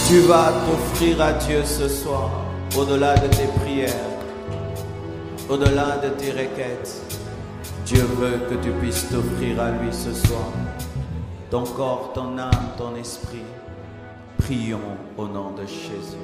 Tu vas t'offrir à Dieu ce soir, au-delà de tes prières, au-delà de tes requêtes. Dieu veut que tu puisses t'offrir à lui ce soir. Ton corps, ton âme, ton esprit. Prions au nom de Jésus.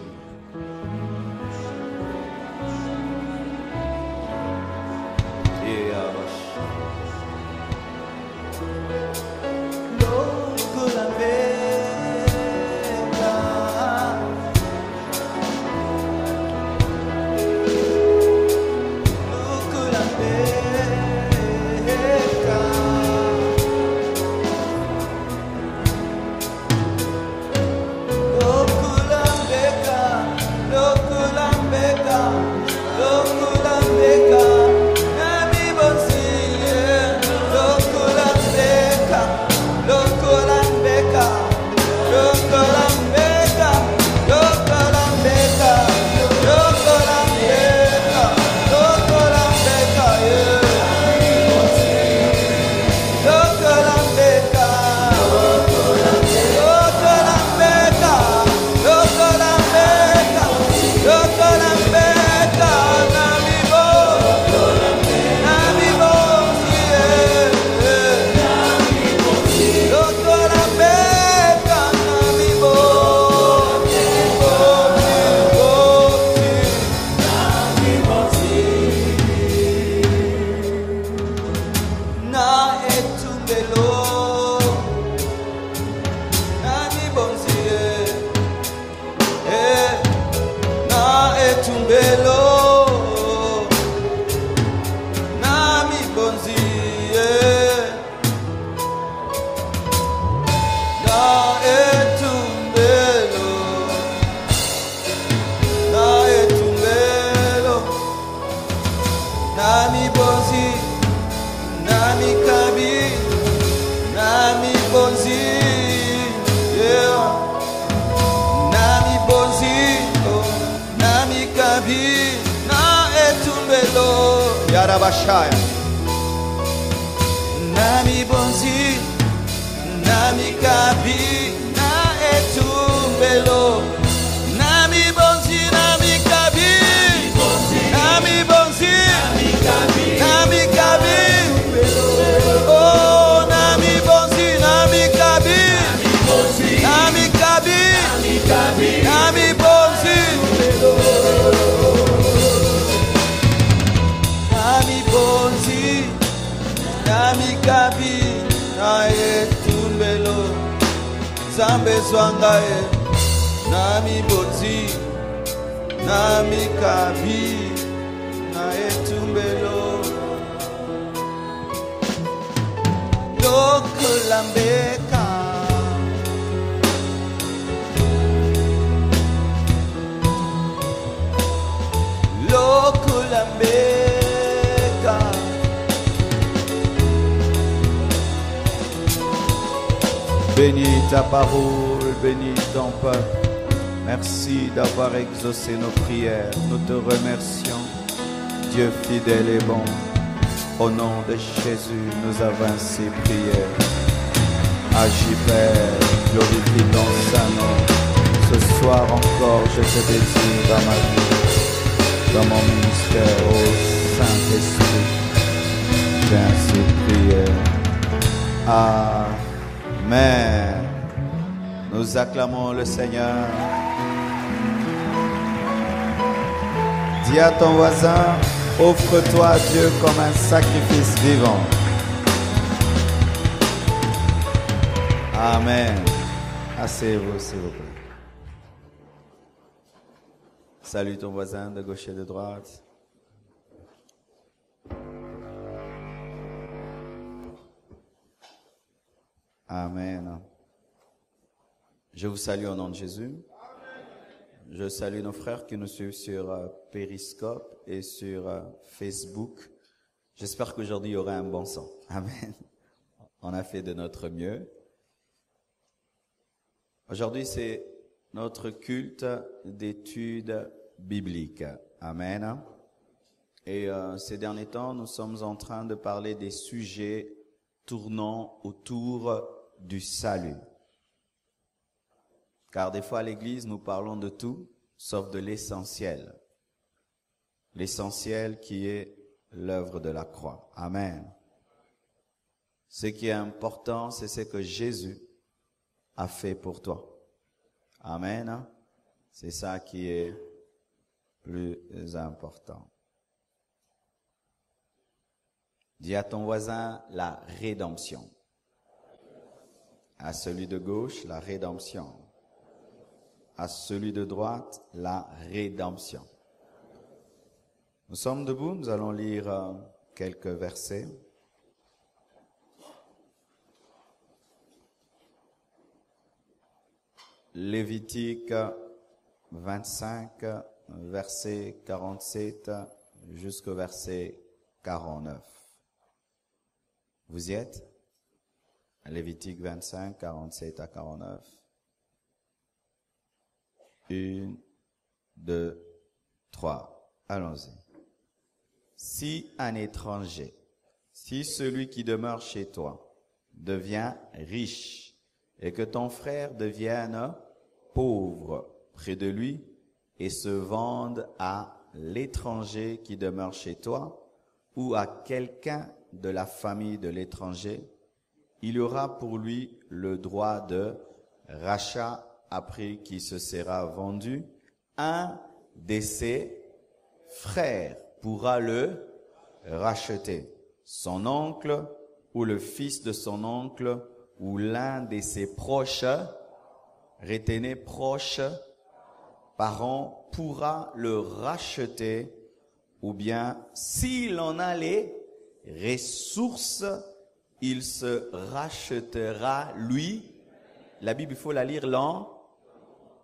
Nami bonzi, nami kabi, na etumbelo. Nami bonzi, nami kabi, nami bonzi, nami kabi. Oh, nami bonzi, nami kabi, nami kabi, nami bonzi. Nami bonzi, nami kabi, na etumbelo. Zambe swangae, nami bonzi, nami kabi, na etumbelo. Lokulambeka, lokulambeka. Bénis ta parole, bénis ton peuple. Merci d'avoir exaucé nos prières. Nous te remercions, Dieu fidèle et bon. Au nom de Jésus, nous avons ainsi prié. Agis Père, glorifie ton Saint-Nom. Ce soir encore, je te désire dans ma vie, dans mon ministère, ô Saint-Esprit. J'ai ainsi prié. Amen. Nous acclamons le Seigneur. Dis à ton voisin, offre-toi à Dieu comme un sacrifice vivant. Amen. Asseyez-vous, s'il vous plaît. Salue ton voisin de gauche et de droite. Amen. Je vous salue au nom de Jésus. Je salue nos frères qui nous suivent sur Periscope et sur Facebook. J'espère qu'aujourd'hui il y aura un bon son. Amen. On a fait de notre mieux. Aujourd'hui, c'est notre culte d'études bibliques. Amen. Et ces derniers temps, nous sommes en train de parler des sujets tournant autour du salut. Car des fois à l'église, nous parlons de tout, sauf de l'essentiel. L'essentiel qui est l'œuvre de la croix. Amen. Ce qui est important, c'est ce que Jésus a fait pour toi. Amen. C'est ça qui est plus important. Dis à ton voisin la rédemption. À celui de gauche, la rédemption. À celui de droite, la rédemption. Nous sommes debout, nous allons lire quelques versets. Lévitique 25, verset 47 jusqu'au verset 49. Vous y êtes? Lévitique 25, 47 à 49. 1, 2, 3. Allons-y. Si un étranger, si celui qui demeure chez toi devient riche et que ton frère devienne pauvre près de lui et se vende à l'étranger qui demeure chez toi ou à quelqu'un de la famille de l'étranger, il aura pour lui le droit de rachat après qu'il se sera vendu. Un de ses frères pourra le racheter. Son oncle ou le fils de son oncle ou l'un de ses proches, retenez proches, parents, pourra le racheter, ou bien s'il en a les ressources, il se rachètera lui. La Bible, il faut la lire lent,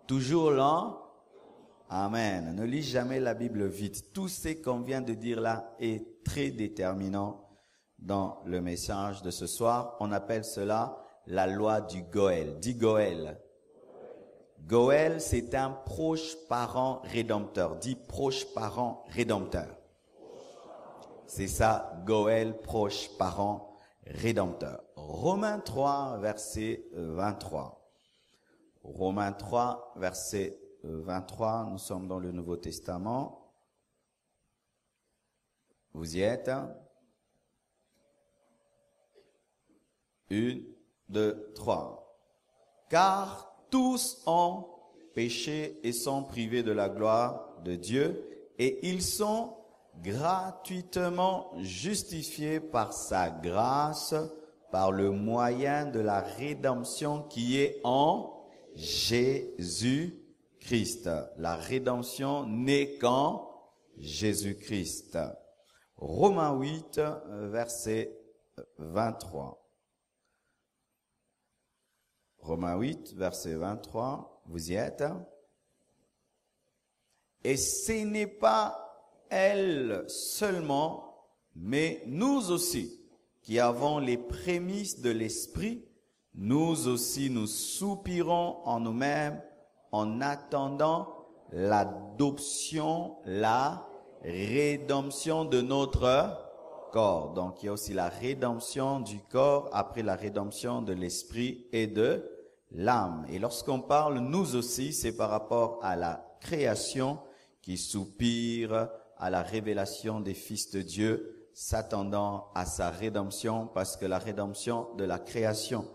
toujours lent. Amen. Ne lis jamais la Bible vite. Tout ce qu'on vient de dire là est très déterminant dans le message de ce soir. On appelle cela la loi du Goël. Dis Goël. Goël, c'est un proche parent rédempteur. Dis proche parent rédempteur. C'est ça, Goël, proche parent rédempteur. Romains 3, verset 23. Romains 3, verset 23, nous sommes dans le Nouveau Testament. Vous y êtes? 1, 2, 3. Car tous ont péché et sont privés de la gloire de Dieu, et ils sont gratuitement justifiés par sa grâce, par le moyen de la rédemption qui est en Jésus-Christ. La rédemption n'est qu'en Jésus-Christ. Romains 8, verset 23. Romains 8, verset 23, vous y êtes. Et ce n'est pas elle seulement, mais nous aussi, qui avons les prémices de l'Esprit, nous aussi nous soupirons en nous-mêmes en attendant l'adoption, la rédemption de notre corps. Donc il y a aussi la rédemption du corps après la rédemption de l'esprit et de l'âme. Et lorsqu'on parle nous aussi, c'est par rapport à la création qui soupire à la révélation des fils de Dieu, s'attendant à sa rédemption, parce que la rédemption de la création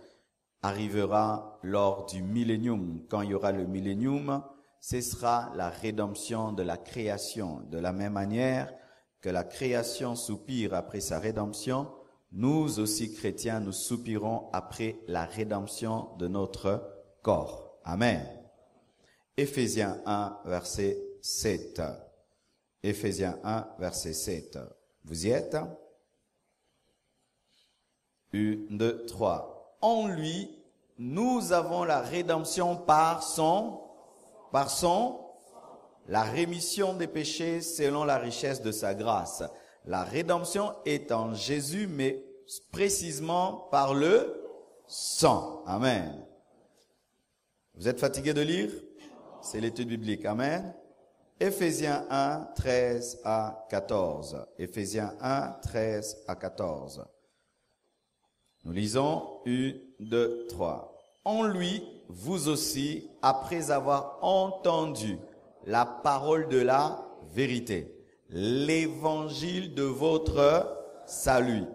arrivera lors du millénium. Quand il y aura le millénium, ce sera la rédemption de la création. De la même manière que la création soupire après sa rédemption, nous aussi chrétiens, nous soupirons après la rédemption de notre corps. Amen. Éphésiens 1, verset 7. Éphésiens 1, verset 7. Vous y êtes? 1, 2, 3. en lui, nous avons la rédemption par son, la rémission des péchés selon la richesse de sa grâce. La rédemption est en Jésus, mais précisément par le sang. Amen. Vous êtes fatigué de lire? C'est l'étude biblique. Amen. Éphésiens 1, 13 à 14. Éphésiens 1, 13 à 14. Nous lisons 1, 2, 3. En lui, vous aussi, après avoir entendu la parole de la vérité, l'évangile de votre salut.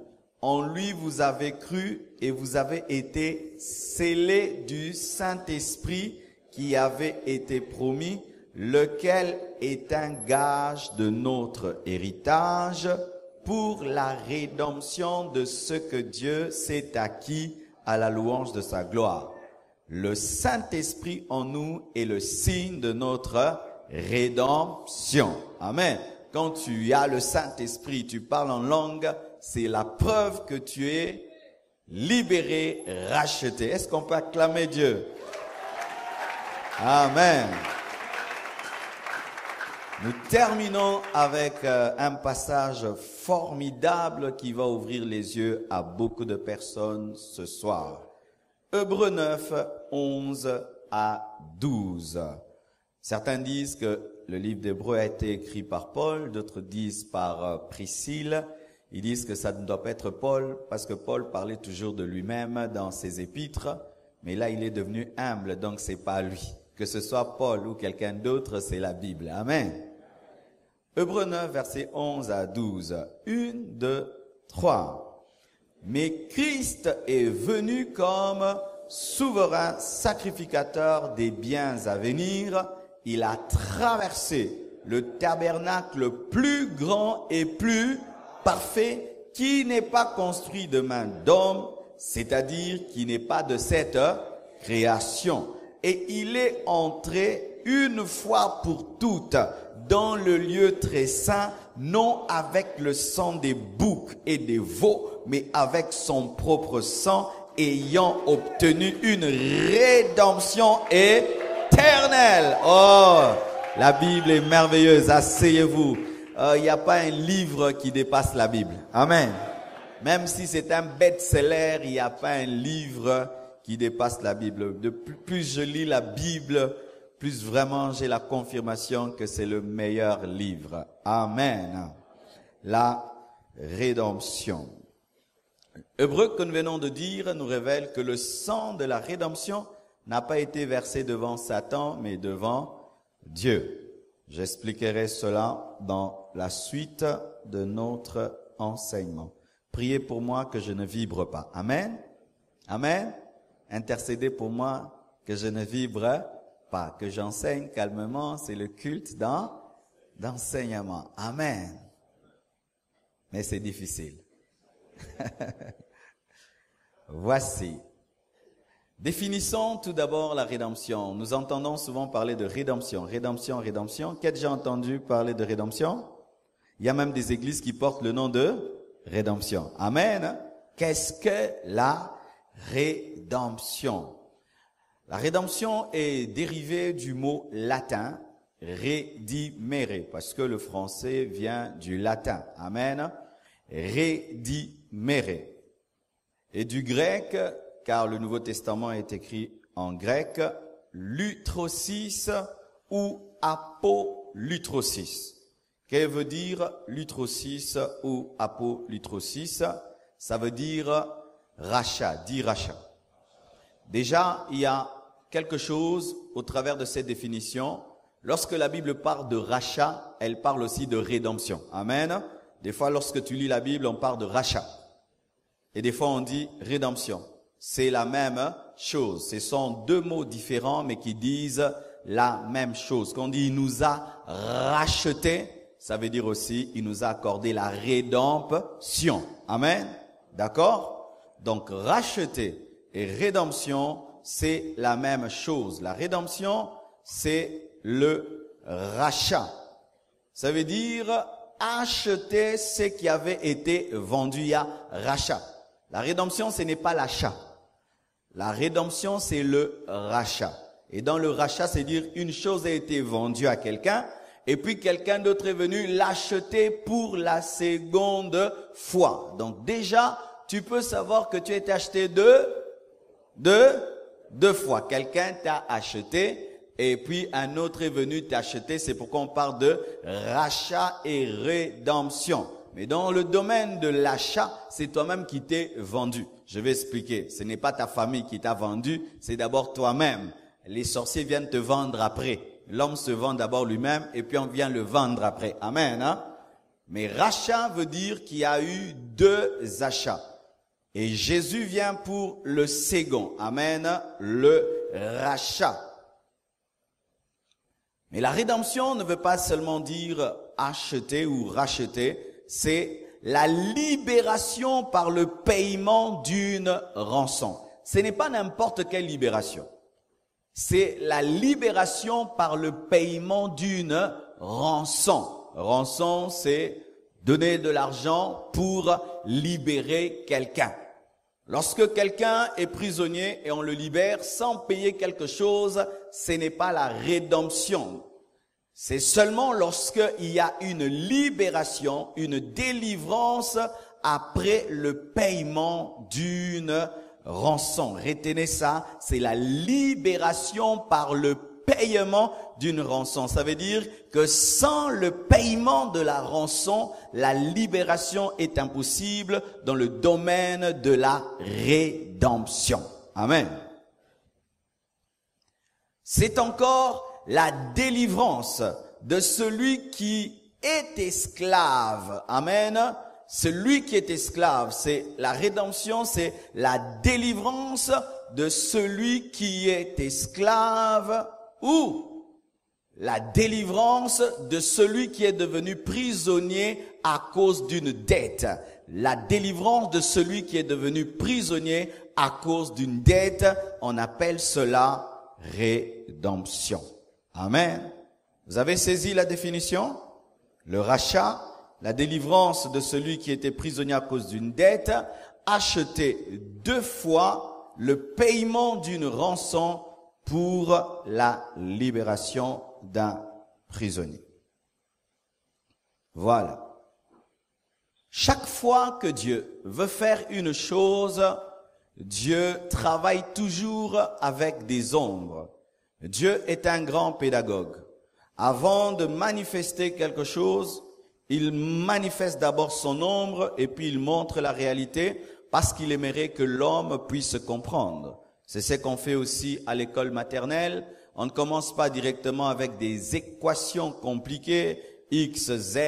En lui, vous avez cru et vous avez été scellés du Saint-Esprit qui avait été promis, lequel est un gage de notre héritage pour la rédemption de ce que Dieu s'est acquis à la louange de sa gloire. Le Saint-Esprit en nous est le signe de notre rédemption. Amen. Quand tu as le Saint-Esprit, tu parles en langue, c'est la preuve que tu es libéré, racheté. Est-ce qu'on peut acclamer Dieu? Amen. Nous terminons avec un passage formidable qui va ouvrir les yeux à beaucoup de personnes ce soir. Hébreux 9, 11 à 12. Certains disent que le livre d'Hébreux a été écrit par Paul, d'autres disent par Priscille. Ils disent que ça ne doit pas être Paul, parce que Paul parlait toujours de lui-même dans ses épîtres, mais là il est devenu humble, donc c'est pas lui. Que ce soit Paul ou quelqu'un d'autre, c'est la Bible. Amen. Hébreux 9, versets 11 à 12. 1, 2, 3. Mais Christ est venu comme souverain sacrificateur des biens à venir. Il a traversé le tabernacle plus grand et plus parfait qui n'est pas construit de main d'homme, c'est-à-dire qui n'est pas de cette création. Et il est entré une fois pour toutes dans le lieu très saint, non avec le sang des boucs et des veaux, mais avec son propre sang, ayant obtenu une rédemption éternelle. Oh, la Bible est merveilleuse. Asseyez-vous. Il n'y a pas un livre qui dépasse la Bible. Amen. Même si c'est un best-seller, il n'y a pas un livre qui dépasse la Bible. De plus je lis la Bible, plus vraiment j'ai la confirmation que c'est le meilleur livre. Amen. La rédemption. Hébreux que nous venons de dire nous révèle que le sang de la rédemption n'a pas été versé devant Satan, mais devant Dieu. J'expliquerai cela dans la suite de notre enseignement. Priez pour moi que je ne vibre pas. Amen. Amen. Intercédez pour moi que je ne vibre pas, que j'enseigne calmement. C'est le culte d'enseignement. Amen. Mais c'est difficile. Voici. Définissons tout d'abord la rédemption. Nous entendons souvent parler de rédemption. Rédemption, rédemption. Qui a déjà entendu parler de rédemption? Il y a même des églises qui portent le nom de rédemption. Amen. Qu'est-ce que la rédemption? La rédemption est dérivée du mot latin redimere, parce que le français vient du latin. Amen. Redimere. Et du grec, car le Nouveau Testament est écrit en grec, lutrosis ou apolutrosis. Qu'est-ce que veut dire lutrosis ou apolutrosis? Ça veut dire rachat, dit rachat. Déjà, il y a quelque chose au travers de cette définition. Lorsque la Bible parle de rachat, elle parle aussi de rédemption. Amen. Des fois, lorsque tu lis la Bible, on parle de rachat. Et des fois, on dit rédemption. C'est la même chose. Ce sont deux mots différents, mais qui disent la même chose. Quand on dit « il nous a rachetés », ça veut dire aussi « il nous a accordé la rédemption ». Amen. D'accord? Donc, racheter et rédemption, c'est la même chose. La rédemption, c'est le rachat. Ça veut dire acheter ce qui avait été vendu. Il y a rachat. La rédemption, ce n'est pas l'achat. La rédemption, c'est le rachat. Et dans le rachat, c'est dire une chose a été vendue à quelqu'un et puis quelqu'un d'autre est venu l'acheter pour la seconde fois. Donc déjà, tu peux savoir que tu as été acheté deux fois. Quelqu'un t'a acheté et puis un autre est venu t'acheter. C'est pourquoi on parle de rachat et rédemption. Mais dans le domaine de l'achat, c'est toi-même qui t'es vendu. Je vais expliquer. Ce n'est pas ta famille qui t'a vendu, c'est d'abord toi-même. Les sorciers viennent te vendre après. L'homme se vend d'abord lui-même et puis on vient le vendre après. Amen. Hein? Mais rachat veut dire qu'il y a eu deux achats. Et Jésus vient pour le second. Amen. Le rachat. Mais la rédemption ne veut pas seulement dire acheter ou racheter. C'est la libération par le paiement d'une rançon. Ce n'est pas n'importe quelle libération. C'est la libération par le paiement d'une rançon. Rançon, c'est donner de l'argent pour libérer quelqu'un. Lorsque quelqu'un est prisonnier et on le libère sans payer quelque chose, ce n'est pas la rédemption. C'est seulement lorsqu'il y a une libération, une délivrance après le paiement d'une rançon. Retenez ça, c'est la libération par le paiement d'une rançon. Ça veut dire que sans le paiement de la rançon, la libération est impossible dans le domaine de la rédemption. Amen. C'est encore la délivrance de celui qui est esclave. Amen. Celui qui est esclave, c'est la rédemption, c'est la délivrance de celui qui est esclave ou la délivrance de celui qui est devenu prisonnier à cause d'une dette. La délivrance de celui qui est devenu prisonnier à cause d'une dette, on appelle cela rédemption. Amen. Vous avez saisi la définition? Le rachat, la délivrance de celui qui était prisonnier à cause d'une dette, acheter deux fois le paiement d'une rançon pour la libération d'un prisonnier. Voilà. Chaque fois que Dieu veut faire une chose, Dieu travaille toujours avec des ombres. Dieu est un grand pédagogue. Avant de manifester quelque chose, il manifeste d'abord son ombre et puis il montre la réalité parce qu'il aimerait que l'homme puisse comprendre. C'est ce qu'on fait aussi à l'école maternelle. On ne commence pas directement avec des équations compliquées, x, z,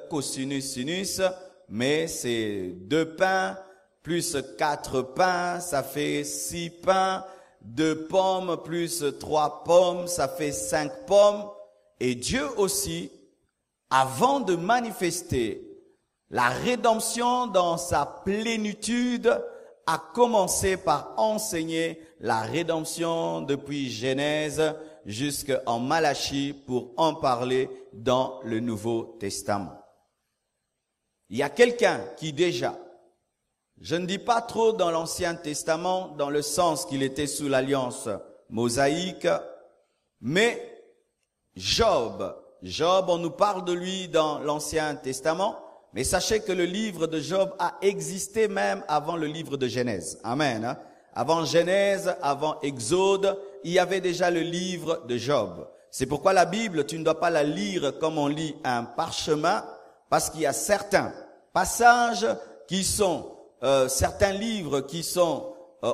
cosinus, sinus, mais c'est 2 pains plus 4 pains, ça fait 6 pains, 2 pommes plus 3 pommes, ça fait 5 pommes. Et Dieu aussi, avant de manifester la rédemption dans sa plénitude, a commencé par enseigner la rédemption depuis Genèse jusqu'en Malachie pour en parler dans le Nouveau Testament. Il y a quelqu'un qui déjà, je ne dis pas trop dans l'Ancien Testament, dans le sens qu'il était sous l'alliance mosaïque, mais Job, on nous parle de lui dans l'Ancien Testament, mais sachez que le livre de Job a existé même avant le livre de Genèse. Amen. Avant Genèse, avant Exode, il y avait déjà le livre de Job. C'est pourquoi la Bible, tu ne dois pas la lire comme on lit un parchemin, parce qu'il y a certains passages qui sont, certains livres qui sont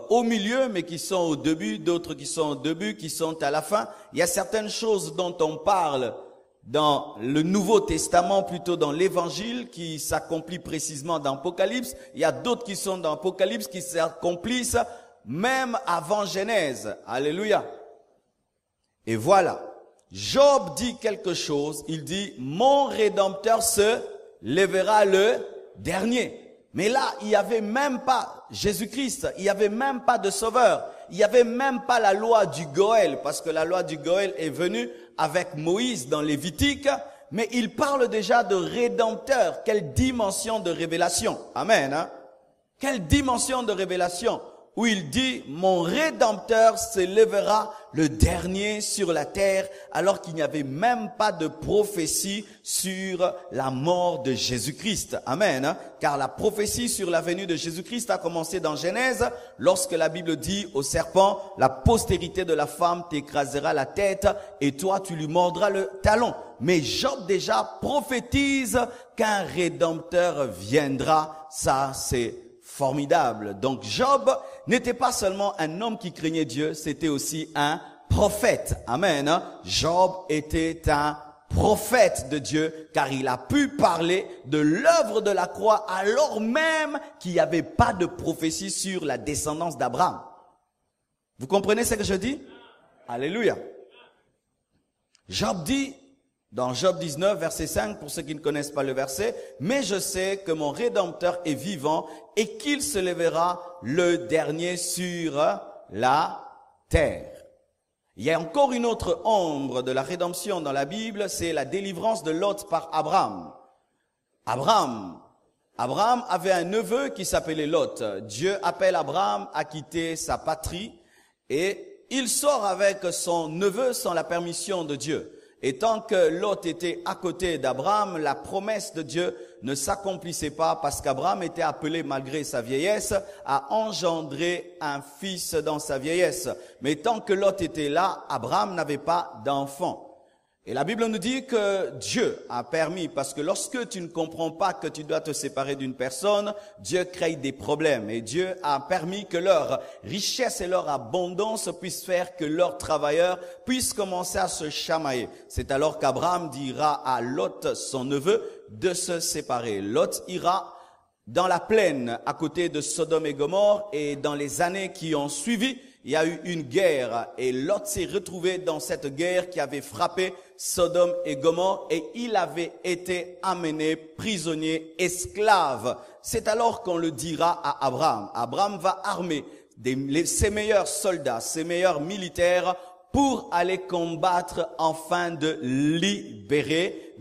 au milieu, mais qui sont au début, d'autres qui sont au début, qui sont à la fin. Il y a certaines choses dont on parle dans le Nouveau Testament, plutôt dans l'Évangile, qui s'accomplit précisément dans Apocalypse. Il y a d'autres qui sont dans Apocalypse, qui s'accomplissent même avant Genèse. Alléluia. Et voilà. Job dit quelque chose. Il dit, mon Rédempteur se lèvera le dernier. Mais là, il n'y avait même pas Jésus-Christ, il n'y avait même pas de sauveur, il n'y avait même pas la loi du Goël, parce que la loi du Goël est venue avec Moïse dans Lévitique, mais il parle déjà de Rédempteur. Quelle dimension de révélation. Amen. Hein? Quelle dimension de révélation où il dit « Mon Rédempteur se lèvera le dernier sur la terre », alors qu'il n'y avait même pas de prophétie sur la mort de Jésus-Christ. Amen. Car la prophétie sur la venue de Jésus-Christ a commencé dans Genèse, lorsque la Bible dit au serpent « La postérité de la femme t'écrasera la tête et toi tu lui mordras le talon ». Mais Job déjà prophétise qu'un Rédempteur viendra. Ça, c'est formidable. Donc Job n'était pas seulement un homme qui craignait Dieu, c'était aussi un prophète. Amen. Job était un prophète de Dieu, car il a pu parler de l'œuvre de la croix alors même qu'il n'y avait pas de prophétie sur la descendance d'Abraham. Vous comprenez ce que je dis? Alléluia. Job dit, dans Job 19, verset 5, pour ceux qui ne connaissent pas le verset, « Mais je sais que mon Rédempteur est vivant et qu'il se lèvera le dernier sur la terre. » Il y a encore une autre ombre de la rédemption dans la Bible, c'est la délivrance de Lot par Abraham. Abraham avait un neveu qui s'appelait Lot. Dieu appelle Abraham à quitter sa patrie et il sort avec son neveu sans la permission de Dieu. Et tant que Lot était à côté d'Abraham, la promesse de Dieu ne s'accomplissait pas parce qu'Abraham était appelé malgré sa vieillesse à engendrer un fils dans sa vieillesse. Mais tant que Lot était là, Abraham n'avait pas d'enfant. Et la Bible nous dit que Dieu a permis, parce que lorsque tu ne comprends pas que tu dois te séparer d'une personne, Dieu crée des problèmes. Et Dieu a permis que leur richesse et leur abondance puissent faire que leurs travailleurs puissent commencer à se chamailler. C'est alors qu'Abraham dira à Lot, son neveu, de se séparer. Lot ira dans la plaine à côté de Sodome et Gomorrhe, et dans les années qui ont suivi, il y a eu une guerre et Lot s'est retrouvé dans cette guerre qui avait frappé Sodome et Gomorrhe et il avait été amené prisonnier, esclave. C'est alors qu'on le dira à Abraham. Abraham va armer ses meilleurs soldats, ses meilleurs militaires pour aller combattre afin de libérer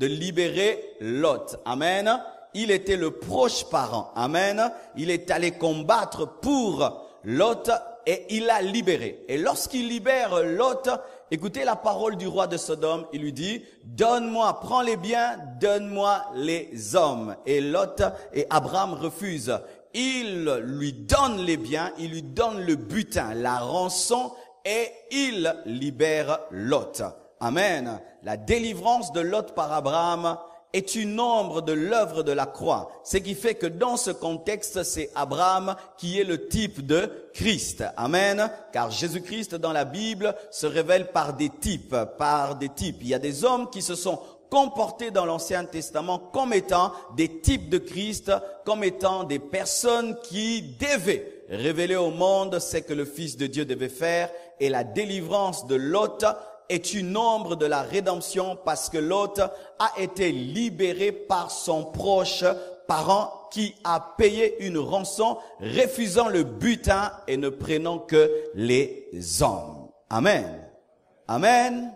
Lot. Amen. Il était le proche parent. Amen. Il est allé combattre pour Lot et il l'a libéré. Et lorsqu'il libère Lot, écoutez la parole du roi de Sodome, il lui dit, donne-moi, prends les biens, donne-moi les hommes. Et Lot et Abraham refusent. Il lui donne les biens, il lui donne le butin, la rançon, et il libère Lot. Amen. La délivrance de Lot par Abraham est une ombre de l'œuvre de la croix. Ce qui fait que dans ce contexte, c'est Abraham qui est le type de Christ. Amen. Car Jésus-Christ dans la Bible se révèle par des types, Il y a des hommes qui se sont comportés dans l'Ancien Testament comme étant des types de Christ, comme étant des personnes qui devaient révéler au monde ce que le Fils de Dieu devait faire. Et la délivrance de Lot est une ombre de la rédemption parce que Lot a été libéré par son proche parent qui a payé une rançon, refusant le butin et ne prenant que les hommes. Amen. Amen.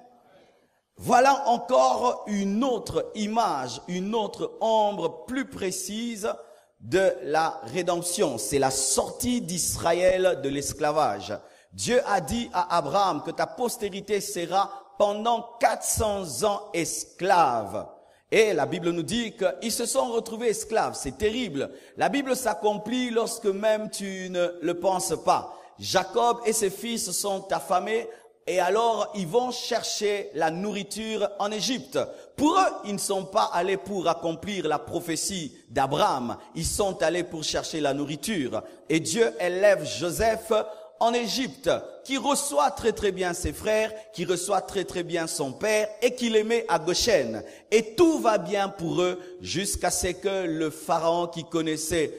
Voilà encore une autre image, une autre ombre plus précise de la rédemption. C'est la sortie d'Israël de l'esclavage. Dieu a dit à Abraham que ta postérité sera pendant 400 ans esclave. Et la Bible nous dit qu'ils se sont retrouvés esclaves. C'est terrible. La Bible s'accomplit lorsque même tu ne le penses pas. Jacob et ses fils sont affamés et alors ils vont chercher la nourriture en Égypte. Pour eux, ils ne sont pas allés pour accomplir la prophétie d'Abraham. Ils sont allés pour chercher la nourriture. Et Dieu élève Joseph en Égypte, qui reçoit très bien ses frères, qui reçoit très bien son père et qui les met à Goshen. Et tout va bien pour eux jusqu'à ce que le pharaon qui connaissait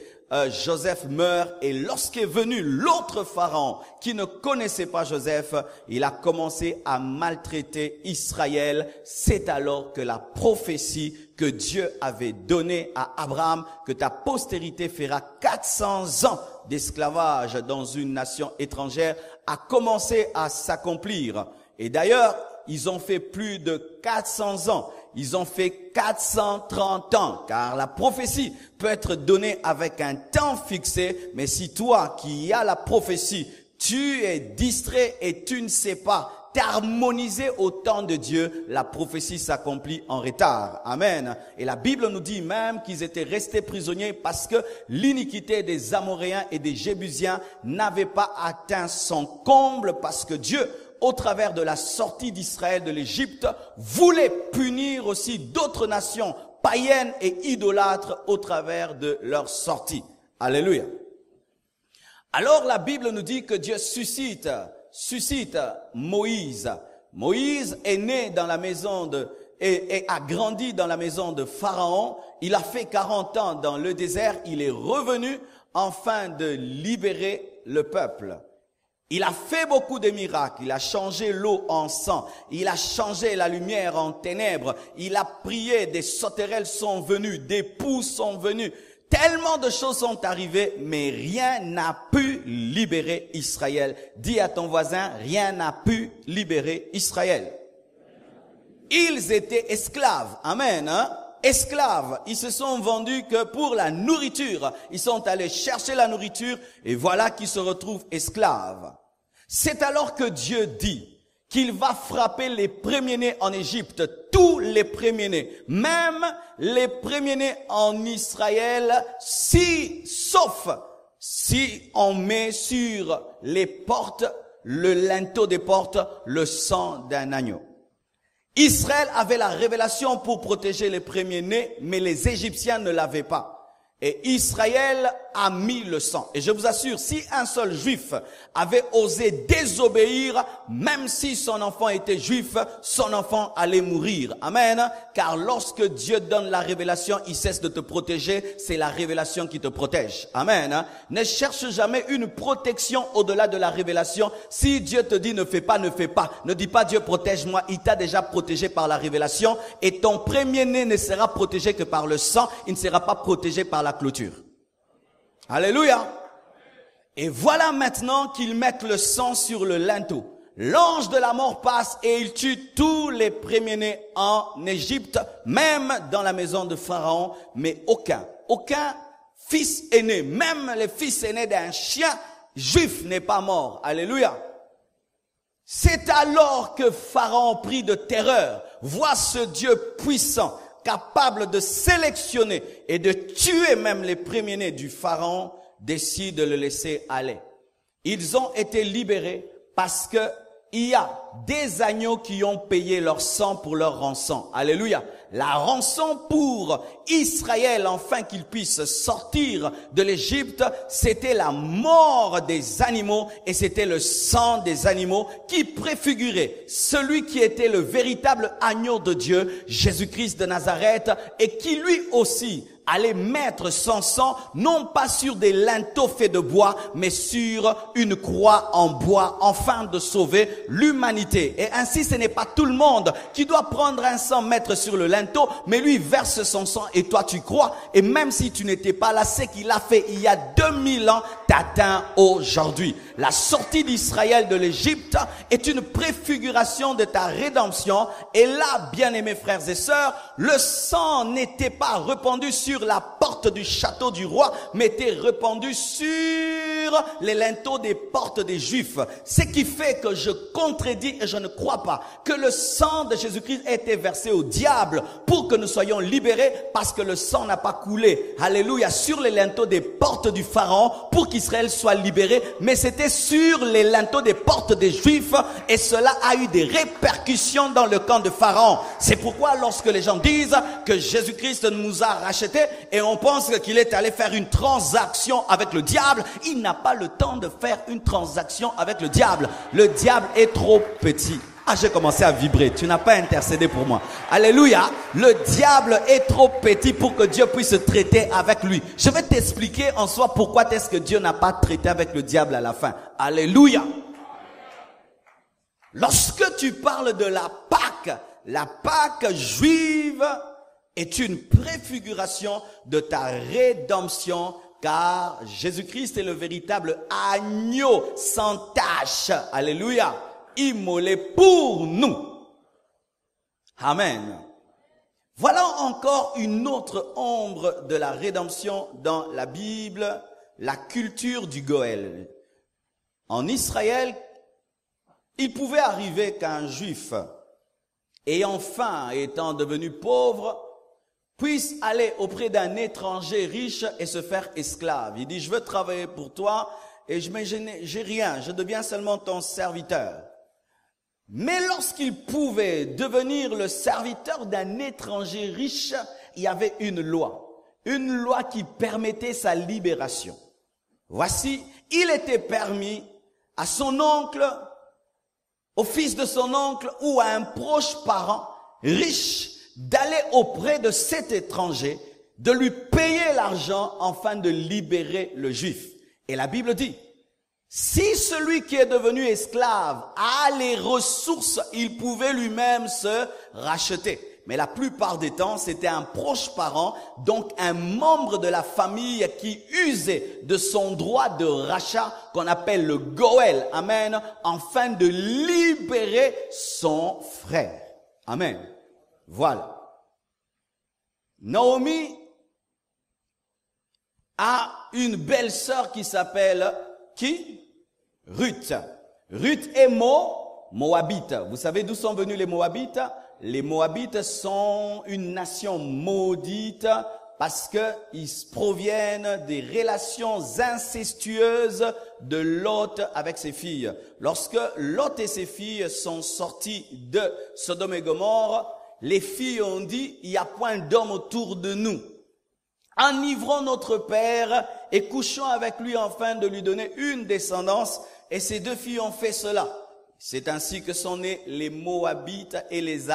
Joseph meurt. Et lorsqu'est venu l'autre pharaon qui ne connaissait pas Joseph, il a commencé à maltraiter Israël. C'est alors que la prophétie que Dieu avait donnée à Abraham, que ta postérité fera 400 ans d'esclavage dans une nation étrangère, a commencé à s'accomplir. Et d'ailleurs, ils ont fait plus de 400 ans. ils ont fait 430 ans, car la prophétie peut être donnée avec un temps fixé, mais si toi qui as la prophétie, tu es distrait et tu ne sais pas t'harmoniser au temps de Dieu, la prophétie s'accomplit en retard. Amen. Et la Bible nous dit même qu'ils étaient restés prisonniers parce que l'iniquité des Amoréens et des Jébusiens n'avait pas atteint son comble, parce que Dieu, au travers de la sortie d'Israël de l'Égypte, voulait punir aussi d'autres nations païennes et idolâtres au travers de leur sortie. Alléluia. Alors la Bible nous dit que Dieu suscite Moïse. Moïse est né dans la maison et a grandi dans la maison de Pharaon. Il a fait 40 ans dans le désert. Il est revenu afin de libérer le peuple. Il a fait beaucoup de miracles. Il a changé l'eau en sang. Il a changé la lumière en ténèbres. Il a prié, des sauterelles sont venues, des poux sont venus. Tellement de choses sont arrivées, mais rien n'a pu libérer Israël. Dis à ton voisin, rien n'a pu libérer Israël. Ils étaient esclaves. Amen. Esclaves. Ils se sont vendus que pour la nourriture. Ils sont allés chercher la nourriture et voilà qu'ils se retrouvent esclaves. C'est alors que Dieu dit qu'il va frapper les premiers-nés en Égypte, tous les premiers-nés, même les premiers-nés en Israël, sauf si on met sur les portes, le linteau des portes, le sang d'un agneau. Israël avait la révélation pour protéger les premiers-nés, mais les Égyptiens ne l'avaient pas. Et Israël a mis le sang. Et je vous assure, si un seul juif avait osé désobéir, même si son enfant était juif, son enfant allait mourir. Amen. Car lorsque Dieu donne la révélation, il cesse de te protéger. C'est la révélation qui te protège. Amen. Ne cherche jamais une protection au-delà de la révélation. Si Dieu te dit ne fais pas, ne fais pas. Ne dis pas Dieu protège-moi. Il t'a déjà protégé par la révélation. Et ton premier-né ne sera protégé que par le sang. Il ne sera pas protégé par la clôture. Alléluia. Et voilà maintenant qu'ils mettent le sang sur le linteau. L'ange de la mort passe et il tue tous les premiers-nés en Égypte, même dans la maison de Pharaon, mais aucun fils aîné, même les fils aînés d'un chien juif n'est pas mort. Alléluia. C'est alors que Pharaon prit de terreur. Vois ce Dieu puissant, capable de sélectionner et de tuer même les premiers-nés du Pharaon, décide de le laisser aller. Ils ont été libérés parce que il y a des agneaux qui ont payé leur sang pour leur rançon. Alléluia. La rançon pour Israël, afin qu'ils puissent sortir de l'Égypte, c'était la mort des animaux et c'était le sang des animaux qui préfigurait celui qui était le véritable agneau de Dieu, Jésus-Christ de Nazareth, et qui lui aussi allait mettre son sang, non pas sur des linteaux faits de bois, mais sur une croix en bois, afin de sauver l'humanité. Et ainsi, ce n'est pas tout le monde qui doit prendre un sang, mettre sur le linteau, mais lui verse son sang et toi tu crois. Et même si tu n'étais pas là, ce qu'il a fait il y a 2000 ans t'atteint aujourd'hui. La sortie d'Israël de l'Égypte est une préfiguration de ta rédemption. Et là, bien-aimés frères et sœurs, le sang n'était pas répandu sur la porte du château du roi, mais était répandu sur les linteaux des portes des Juifs. Ce qui fait que je contredis et je ne crois pas que le sang de Jésus-Christ ait été versé au diable pour que nous soyons libérés, parce que le sang n'a pas coulé, alléluia, sur les linteaux des portes du Pharaon pour qu'Israël soit libéré, mais c'était sur les linteaux des portes des Juifs, et cela a eu des répercussions dans le camp de Pharaon. C'est pourquoi lorsque les gens disent que Jésus-Christ nous a rachetés et on pense qu'il est allé faire une transaction avec le diable, il n'a pas le temps de faire une transaction avec le diable. Le diable est trop petit. Ah, j'ai commencé à vibrer. Tu n'as pas intercédé pour moi. Alléluia. Le diable est trop petit pour que Dieu puisse traiter avec lui. Je vais t'expliquer en soi pourquoi est-ce que Dieu n'a pas traité avec le diable à la fin. Alléluia. Lorsque tu parles de la Pâque juive est une préfiguration de ta rédemption, car Jésus-Christ est le véritable agneau sans tache. Alléluia. Immolé pour nous. Amen. Voilà encore une autre ombre de la rédemption dans la Bible, la culture du Goël. En Israël, il pouvait arriver qu'un juif, ayant faim et étant devenu pauvre, puisse aller auprès d'un étranger riche et se faire esclave. Il dit, je veux travailler pour toi et j'ai rien, je deviens seulement ton serviteur. Mais lorsqu'il pouvait devenir le serviteur d'un étranger riche, il y avait une loi qui permettait sa libération. Voici, il était permis à son oncle, au fils de son oncle ou à un proche parent riche d'aller auprès de cet étranger, de lui payer l'argent afin de libérer le juif. Et la Bible dit, si celui qui est devenu esclave a les ressources, il pouvait lui-même se racheter. Mais la plupart des temps, c'était un proche parent, donc un membre de la famille qui usait de son droit de rachat qu'on appelle le Goël. Amen. Afin de libérer son frère. Amen. Voilà. Naomi a une belle-sœur qui s'appelle qui? Ruth. Ruth est Moabite. Vous savez d'où sont venus les Moabites? Les Moabites sont une nation maudite parce qu'ils proviennent des relations incestueuses de Lot avec ses filles. Lorsque Lot et ses filles sont sortis de Sodome et Gomorrhe, les filles ont dit, il n'y a point d'homme autour de nous. Enivrons notre père et couchons avec lui afin de lui donner une descendance. Et ces deux filles ont fait cela. C'est ainsi que sont nés les Moabites et les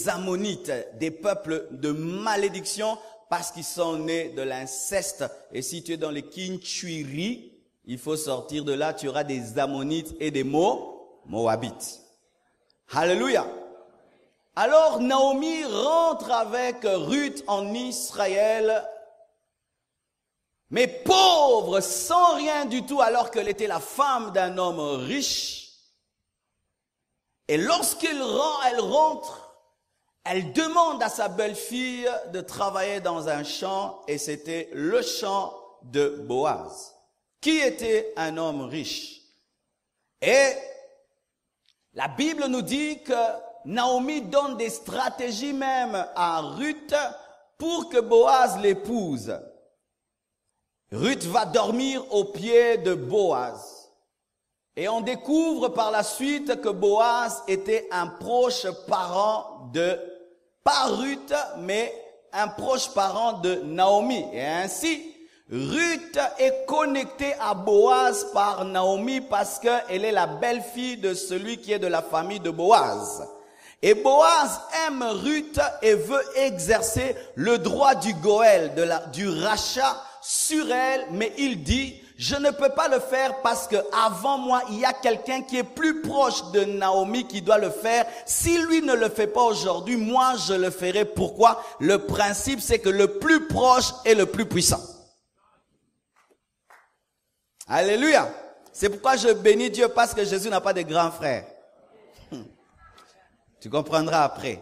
Ammonites, des peuples de malédiction parce qu'ils sont nés de l'inceste. Et si tu es dans les Kinchuiri, il faut sortir de là, tu auras des Ammonites et des Moabites. Alléluia. Alors Naomi rentre avec Ruth en Israël, mais pauvre, sans rien du tout, alors qu'elle était la femme d'un homme riche. Et lorsqu'elle rentre, elle demande à sa belle-fille de travailler dans un champ, et c'était le champ de Boaz, qui était un homme riche. Et la Bible nous dit que Naomi donne des stratégies même à Ruth pour que Boaz l'épouse. Ruth va dormir aux pieds de Boaz. Et on découvre par la suite que Boaz était un proche parent de, pas Ruth, mais un proche parent de Naomi. Et ainsi, Ruth est connectée à Boaz par Naomi parce qu'elle est la belle-fille de celui qui est de la famille de Boaz. Et Boaz aime Ruth et veut exercer le droit du Goël, du rachat sur elle, mais il dit, je ne peux pas le faire parce que avant moi, il y a quelqu'un qui est plus proche de Naomi qui doit le faire. Si lui ne le fait pas aujourd'hui, moi je le ferai. Pourquoi? Le principe, c'est que le plus proche est le plus puissant. Alléluia. C'est pourquoi je bénis Dieu parce que Jésus n'a pas de grands frères. Tu comprendras après.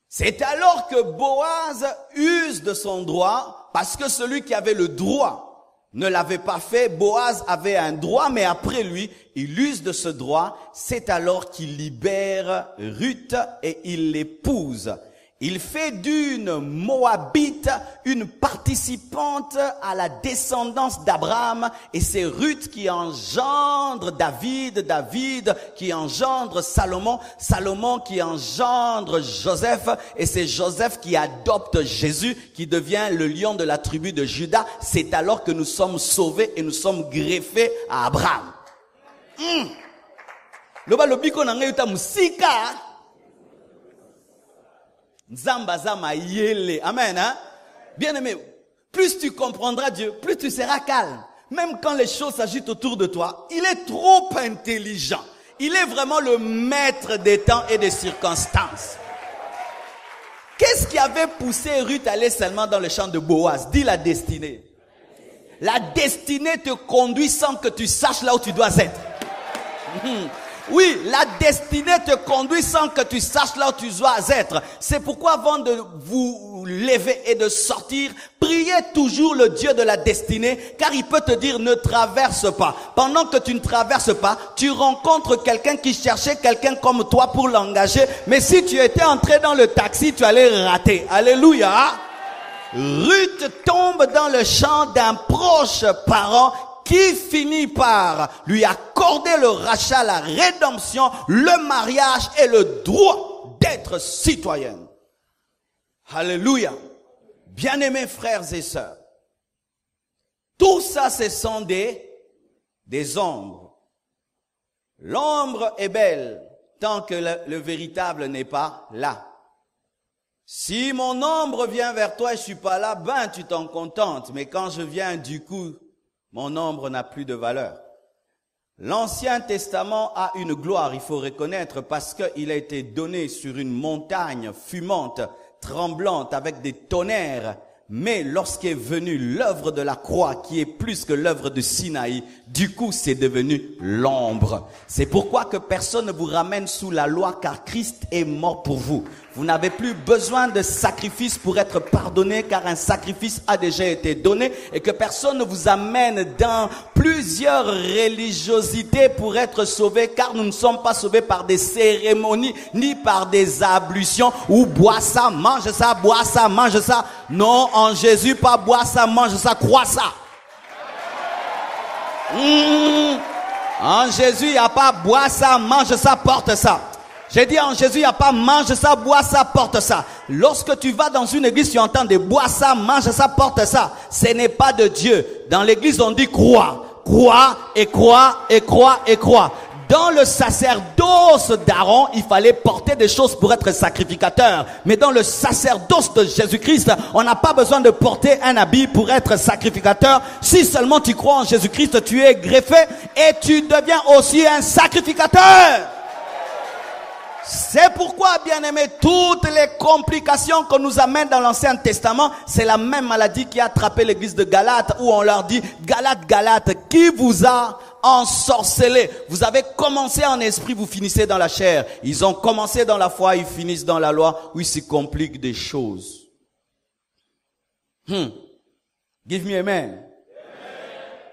C'est alors que Boaz use de son droit, parce que celui qui avait le droit ne l'avait pas fait. Boaz avait un droit, mais après lui, il use de ce droit. C'est alors qu'il libère Ruth et il l'épouse. Il fait d'une Moabite une participante à la descendance d'Abraham, et c'est Ruth qui engendre David, David qui engendre Salomon, Salomon qui engendre Joseph, et c'est Joseph qui adopte Jésus, qui devient le lion de la tribu de Juda. C'est alors que nous sommes sauvés et nous sommes greffés à Abraham. Amen. Hein? Bien aimé, plus tu comprendras Dieu, plus tu seras calme. Même quand les choses s'agitent autour de toi, il est trop intelligent. Il est vraiment le maître des temps et des circonstances. Qu'est-ce qui avait poussé Ruth à aller seulement dans le champ de Boaz? Dis la destinée. La destinée te conduit sans que tu saches là où tu dois être. Oui, la destinée te conduit sans que tu saches là où tu dois être. C'est pourquoi avant de vous lever et de sortir, priez toujours le Dieu de la destinée, car il peut te dire ne traverse pas. Pendant que tu ne traverses pas, tu rencontres quelqu'un qui cherchait quelqu'un comme toi pour l'engager. Mais si tu étais entré dans le taxi, tu allais rater. Alléluia. Ruth tombe dans le champ d'un proche parent qui finit par lui accorder le rachat, la rédemption, le mariage et le droit d'être citoyenne. Alléluia. Bien-aimés frères et sœurs, tout ça, ce sont des ombres. L'ombre est belle tant que le véritable n'est pas là. Si mon ombre vient vers toi et je suis pas là, ben tu t'en contentes. Mais quand je viens, du coup, mon ombre n'a plus de valeur. L'Ancien Testament a une gloire, il faut reconnaître, parce qu'il a été donné sur une montagne fumante, tremblante, avec des tonnerres. Mais lorsqu'est venue l'œuvre de la croix, qui est plus que l'œuvre de Sinaï, du coup, c'est devenu l'ombre. C'est pourquoi que personne ne vous ramène sous la loi, car Christ est mort pour vous. Vous n'avez plus besoin de sacrifice pour être pardonné, car un sacrifice a déjà été donné, et que personne ne vous amène dans plusieurs religiosités pour être sauvé, car nous ne sommes pas sauvés par des cérémonies, ni par des ablutions, ou bois ça, mange ça, bois ça, mange ça. Non, en Jésus, pas bois ça, mange ça, crois ça. En Jésus, il n'y a pas bois ça, mange ça, porte ça. J'ai dit en Jésus, il n'y a pas mange ça, bois ça, porte ça. Lorsque tu vas dans une église, tu entends des bois ça, mange ça, porte ça. Ce n'est pas de Dieu. Dans l'église, on dit crois. Crois et crois et crois et crois. Dans le sacerdoce d'Aaron, il fallait porter des choses pour être sacrificateur. Mais dans le sacerdoce de Jésus-Christ, on n'a pas besoin de porter un habit pour être sacrificateur. Si seulement tu crois en Jésus-Christ, tu es greffé et tu deviens aussi un sacrificateur. C'est pourquoi, bien-aimés, toutes les complications qu'on nous amène dans l'Ancien Testament, c'est la même maladie qui a attrapé l'église de Galate, où on leur dit, Galate, Galate, qui vous a ensorcelé? Vous avez commencé en esprit, vous finissez dans la chair. Ils ont commencé dans la foi, ils finissent dans la loi, où ils se compliquent des choses. Give me amen.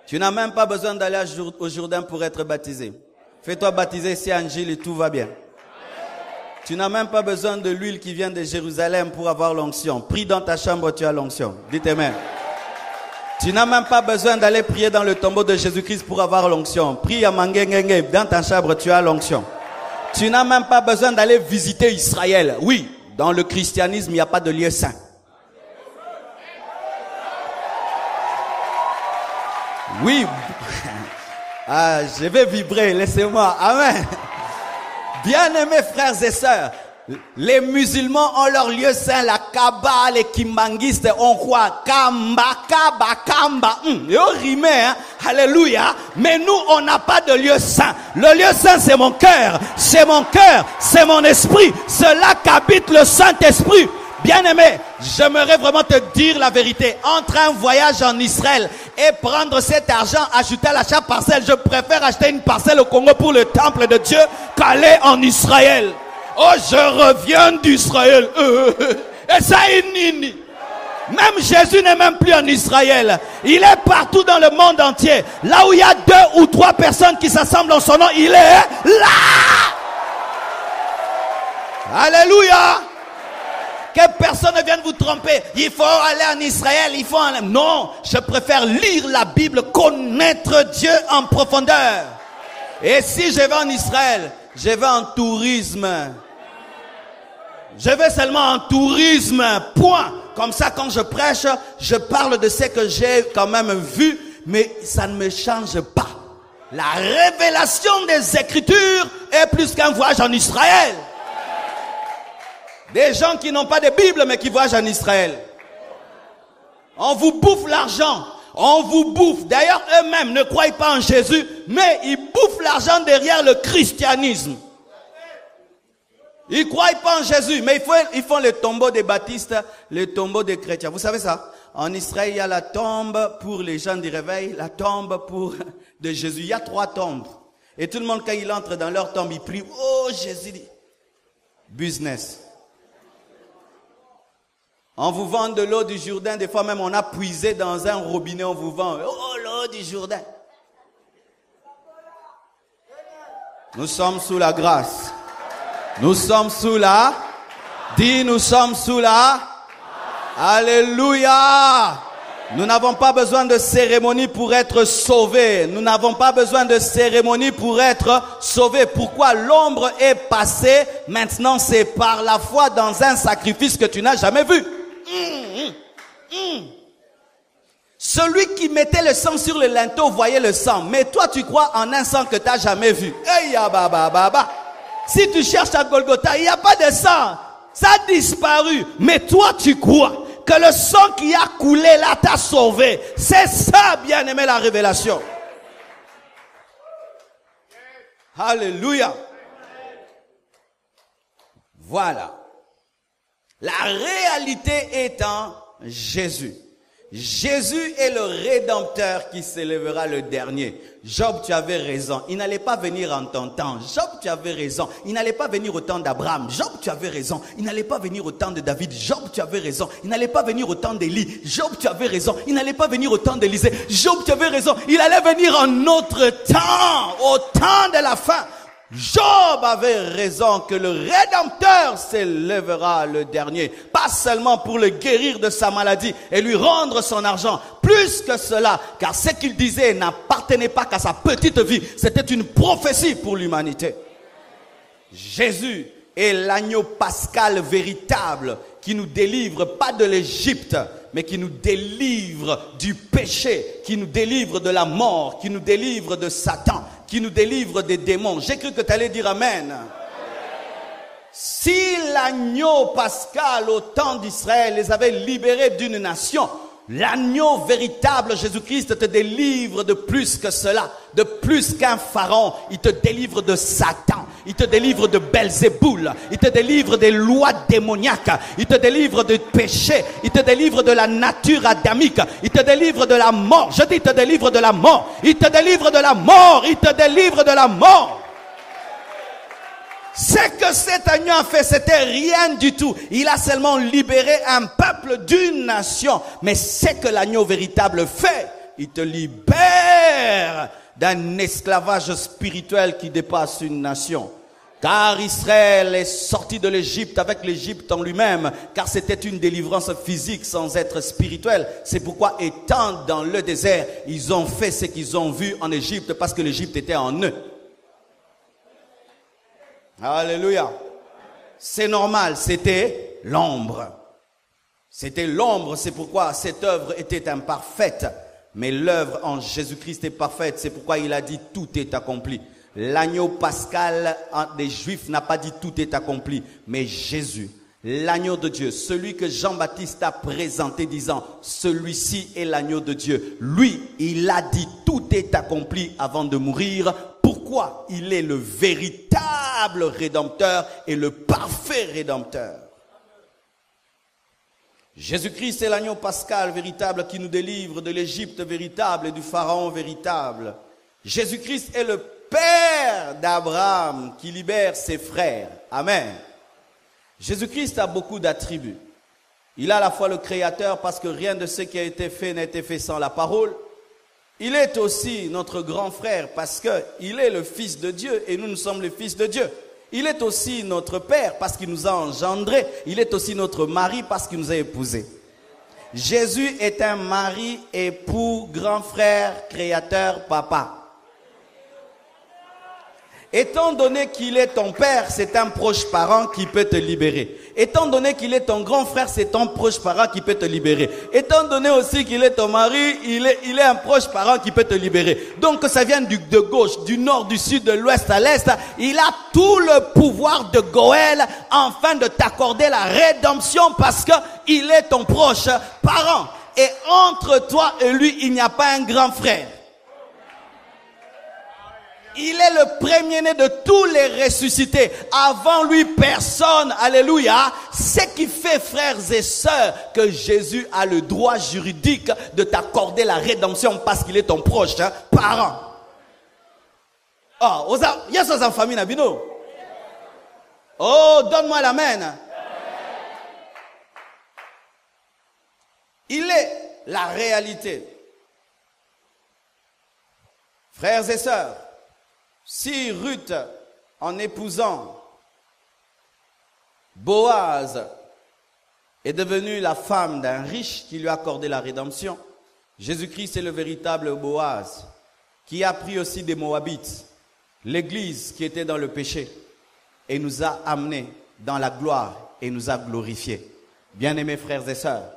Tu n'as même pas besoin d'aller au Jourdain pour être baptisé. Fais-toi baptiser ici à Angile et tout va bien. Tu n'as même pas besoin de l'huile qui vient de Jérusalem pour avoir l'onction. Prie dans ta chambre, tu as l'onction. Dites amen. Tu n'as même pas besoin d'aller prier dans le tombeau de Jésus-Christ pour avoir l'onction. Prie à Mangengenge, dans ta chambre, tu as l'onction. Tu n'as même pas besoin d'aller visiter Israël. Oui, dans le christianisme, il n'y a pas de lieu saint. Oui. Ah, je vais vibrer, laissez-moi. Amen. Bien-aimés frères et sœurs, les musulmans ont leur lieu saint, la Kaaba, les kimbanguistes ont quoi? Kamba, Kaba, Kamba. Ils ont rimé, hein? Alléluia. Mais nous, on n'a pas de lieu saint. Le lieu saint, c'est mon cœur. C'est mon cœur. C'est mon esprit. C'est là qu'habite le Saint-Esprit. Bien-aimé, j'aimerais vraiment te dire la vérité. Entre un voyage en Israël et prendre cet argent, ajouter à l'achat parcelle, je préfère acheter une parcelle au Congo pour le temple de Dieu qu'aller en Israël. Oh, je reviens d'Israël. Et ça, nini. Même Jésus n'est même plus en Israël. Il est partout dans le monde entier. Là où il y a 2 ou 3 personnes qui s'assemblent en son nom, il est là. Alléluia. Que personne ne vienne vous tromper. Il faut aller en Israël, il faut aller... Non, je préfère lire la Bible, connaître Dieu en profondeur. Et si je vais en Israël, je vais en tourisme. Je vais seulement en tourisme, point. Comme ça, quand je prêche, je parle de ce que j'ai quand même vu, mais ça ne me change pas. La révélation des Écritures est plus qu'un voyage en Israël. Des gens qui n'ont pas de Bible, mais qui voyagent en Israël. On vous bouffe l'argent. On vous bouffe. D'ailleurs, eux-mêmes ne croient pas en Jésus, mais ils bouffent l'argent derrière le christianisme. Ils ne croient pas en Jésus, mais ils font le tombeau des baptistes, le tombeau des chrétiens. Vous savez ça? En Israël, il y a la tombe pour les gens du réveil, la tombe pour de Jésus. Il y a 3 tombes. Et tout le monde, quand il entre dans leur tombe, il prie. Oh, Jésus dit. Business. On vous vend de l'eau du Jourdain. Des fois même, on a puisé dans un robinet, on vous vend. Oh, l'eau du Jourdain. Nous sommes sous la grâce. Nous sommes sous la. Dis, nous sommes sous la. Alléluia. Nous n'avons pas besoin de cérémonie pour être sauvés. Nous n'avons pas besoin de cérémonie pour être sauvés. Pourquoi? L'ombre est passée. Maintenant, c'est par la foi dans un sacrifice que tu n'as jamais vu. Celui qui mettait le sang sur le linteau voyait le sang. Mais toi, tu crois en un sang que tu n'as jamais vu. Hey, si tu cherches à Golgotha, il n'y a pas de sang. Ça a disparu. Mais toi, tu crois que le sang qui a coulé là t'a sauvé. C'est ça, bien aimé, la révélation. Alléluia. Voilà. La réalité est en Jésus. Jésus est le Rédempteur qui s'élèvera le dernier. Job, tu avais raison. Il n'allait pas venir en ton temps. Job, tu avais raison. Il n'allait pas venir au temps d'Abraham. Job, tu avais raison. Il n'allait pas venir au temps de David. Job, tu avais raison. Il n'allait pas venir au temps d'Élie. Job, tu avais raison. Il n'allait pas venir au temps d'Élisée. Job, tu avais raison. Il allait venir en notre temps, au temps de la fin. Job avait raison que le Rédempteur s'élèvera le dernier. Pas seulement pour le guérir de sa maladie et lui rendre son argent. Plus que cela, car ce qu'il disait n'appartenait pas qu'à sa petite vie. C'était une prophétie pour l'humanité. Jésus est l'agneau pascal véritable qui nous délivre pas de l'Égypte, mais qui nous délivre du péché, qui nous délivre de la mort, qui nous délivre de Satan, qui nous délivre des démons. J'ai cru que tu allais dire Amen. Si l'agneau pascal au temps d'Israël les avait libérés d'une nation, l'agneau véritable Jésus-Christ te délivre de plus que cela, de plus qu'un pharaon. Il te délivre de Satan, il te délivre de Belzéboul, il te délivre des lois démoniaques, il te délivre du péché, il te délivre de la nature adamique, il te délivre de la mort. Je dis, il te délivre de la mort, il te délivre de la mort, il te délivre de la mort. Ce que cet agneau a fait, c'était rien du tout. Il a seulement libéré un peuple d'une nation. Mais ce que l'agneau véritable fait, il te libère d'un esclavage spirituel qui dépasse une nation. Car Israël est sorti de l'Égypte avec l'Égypte en lui-même, car c'était une délivrance physique sans être spirituelle. C'est pourquoi, étant dans le désert, ils ont fait ce qu'ils ont vu en Égypte, parce que l'Égypte était en eux. Alléluia. C'est normal, c'était l'ombre. C'était l'ombre, c'est pourquoi cette œuvre était imparfaite. Mais l'œuvre en Jésus-Christ est parfaite, c'est pourquoi il a dit tout est accompli. L'agneau pascal des Juifs n'a pas dit tout est accompli, mais Jésus, l'agneau de Dieu, celui que Jean-Baptiste a présenté disant, celui-ci est l'agneau de Dieu. Lui, il a dit tout est accompli avant de mourir. Pourquoi? Il est le véritable Rédempteur et le parfait Rédempteur. Jésus-Christ est l'agneau pascal véritable qui nous délivre de l'Égypte véritable et du Pharaon véritable. Jésus-Christ est le Père d'Abraham qui libère ses frères. Amen. Jésus-Christ a beaucoup d'attributs. Il est à la fois le Créateur parce que rien de ce qui a été fait n'a été fait sans la parole. Il est aussi notre grand frère parce qu'il est le Fils de Dieu et nous sommes les fils de Dieu. Il est aussi notre Père parce qu'il nous a engendrés. Il est aussi notre mari parce qu'il nous a épousés. Jésus est un mari, époux, grand frère, créateur, papa. Étant donné qu'il est ton père, c'est un proche parent qui peut te libérer. Étant donné qu'il est ton grand frère, c'est ton proche parent qui peut te libérer. Étant donné aussi qu'il est ton mari, il est un proche parent qui peut te libérer. Donc que ça vienne de gauche, du nord, du sud, de l'ouest à l'est, il a tout le pouvoir de Goël afin de t'accorder la rédemption parce que il est ton proche parent. Et entre toi et lui, il n'y a pas un grand frère. Il est le premier-né de tous les ressuscités. Avant lui, personne. Alléluia. Ce qui fait, frères et sœurs, que Jésus a le droit juridique de t'accorder la rédemption parce qu'il est ton proche parent. Oh, yes, aux famille Nabino. Oh, donne-moi l'amen. Il est la réalité. Frères et sœurs, si Ruth, en épousant Boaz, est devenue la femme d'un riche qui lui a accordé la rédemption, Jésus-Christ est le véritable Boaz, qui a pris aussi des Moabites, l'église qui était dans le péché, et nous a amenés dans la gloire et nous a glorifiés. Bien-aimés frères et sœurs,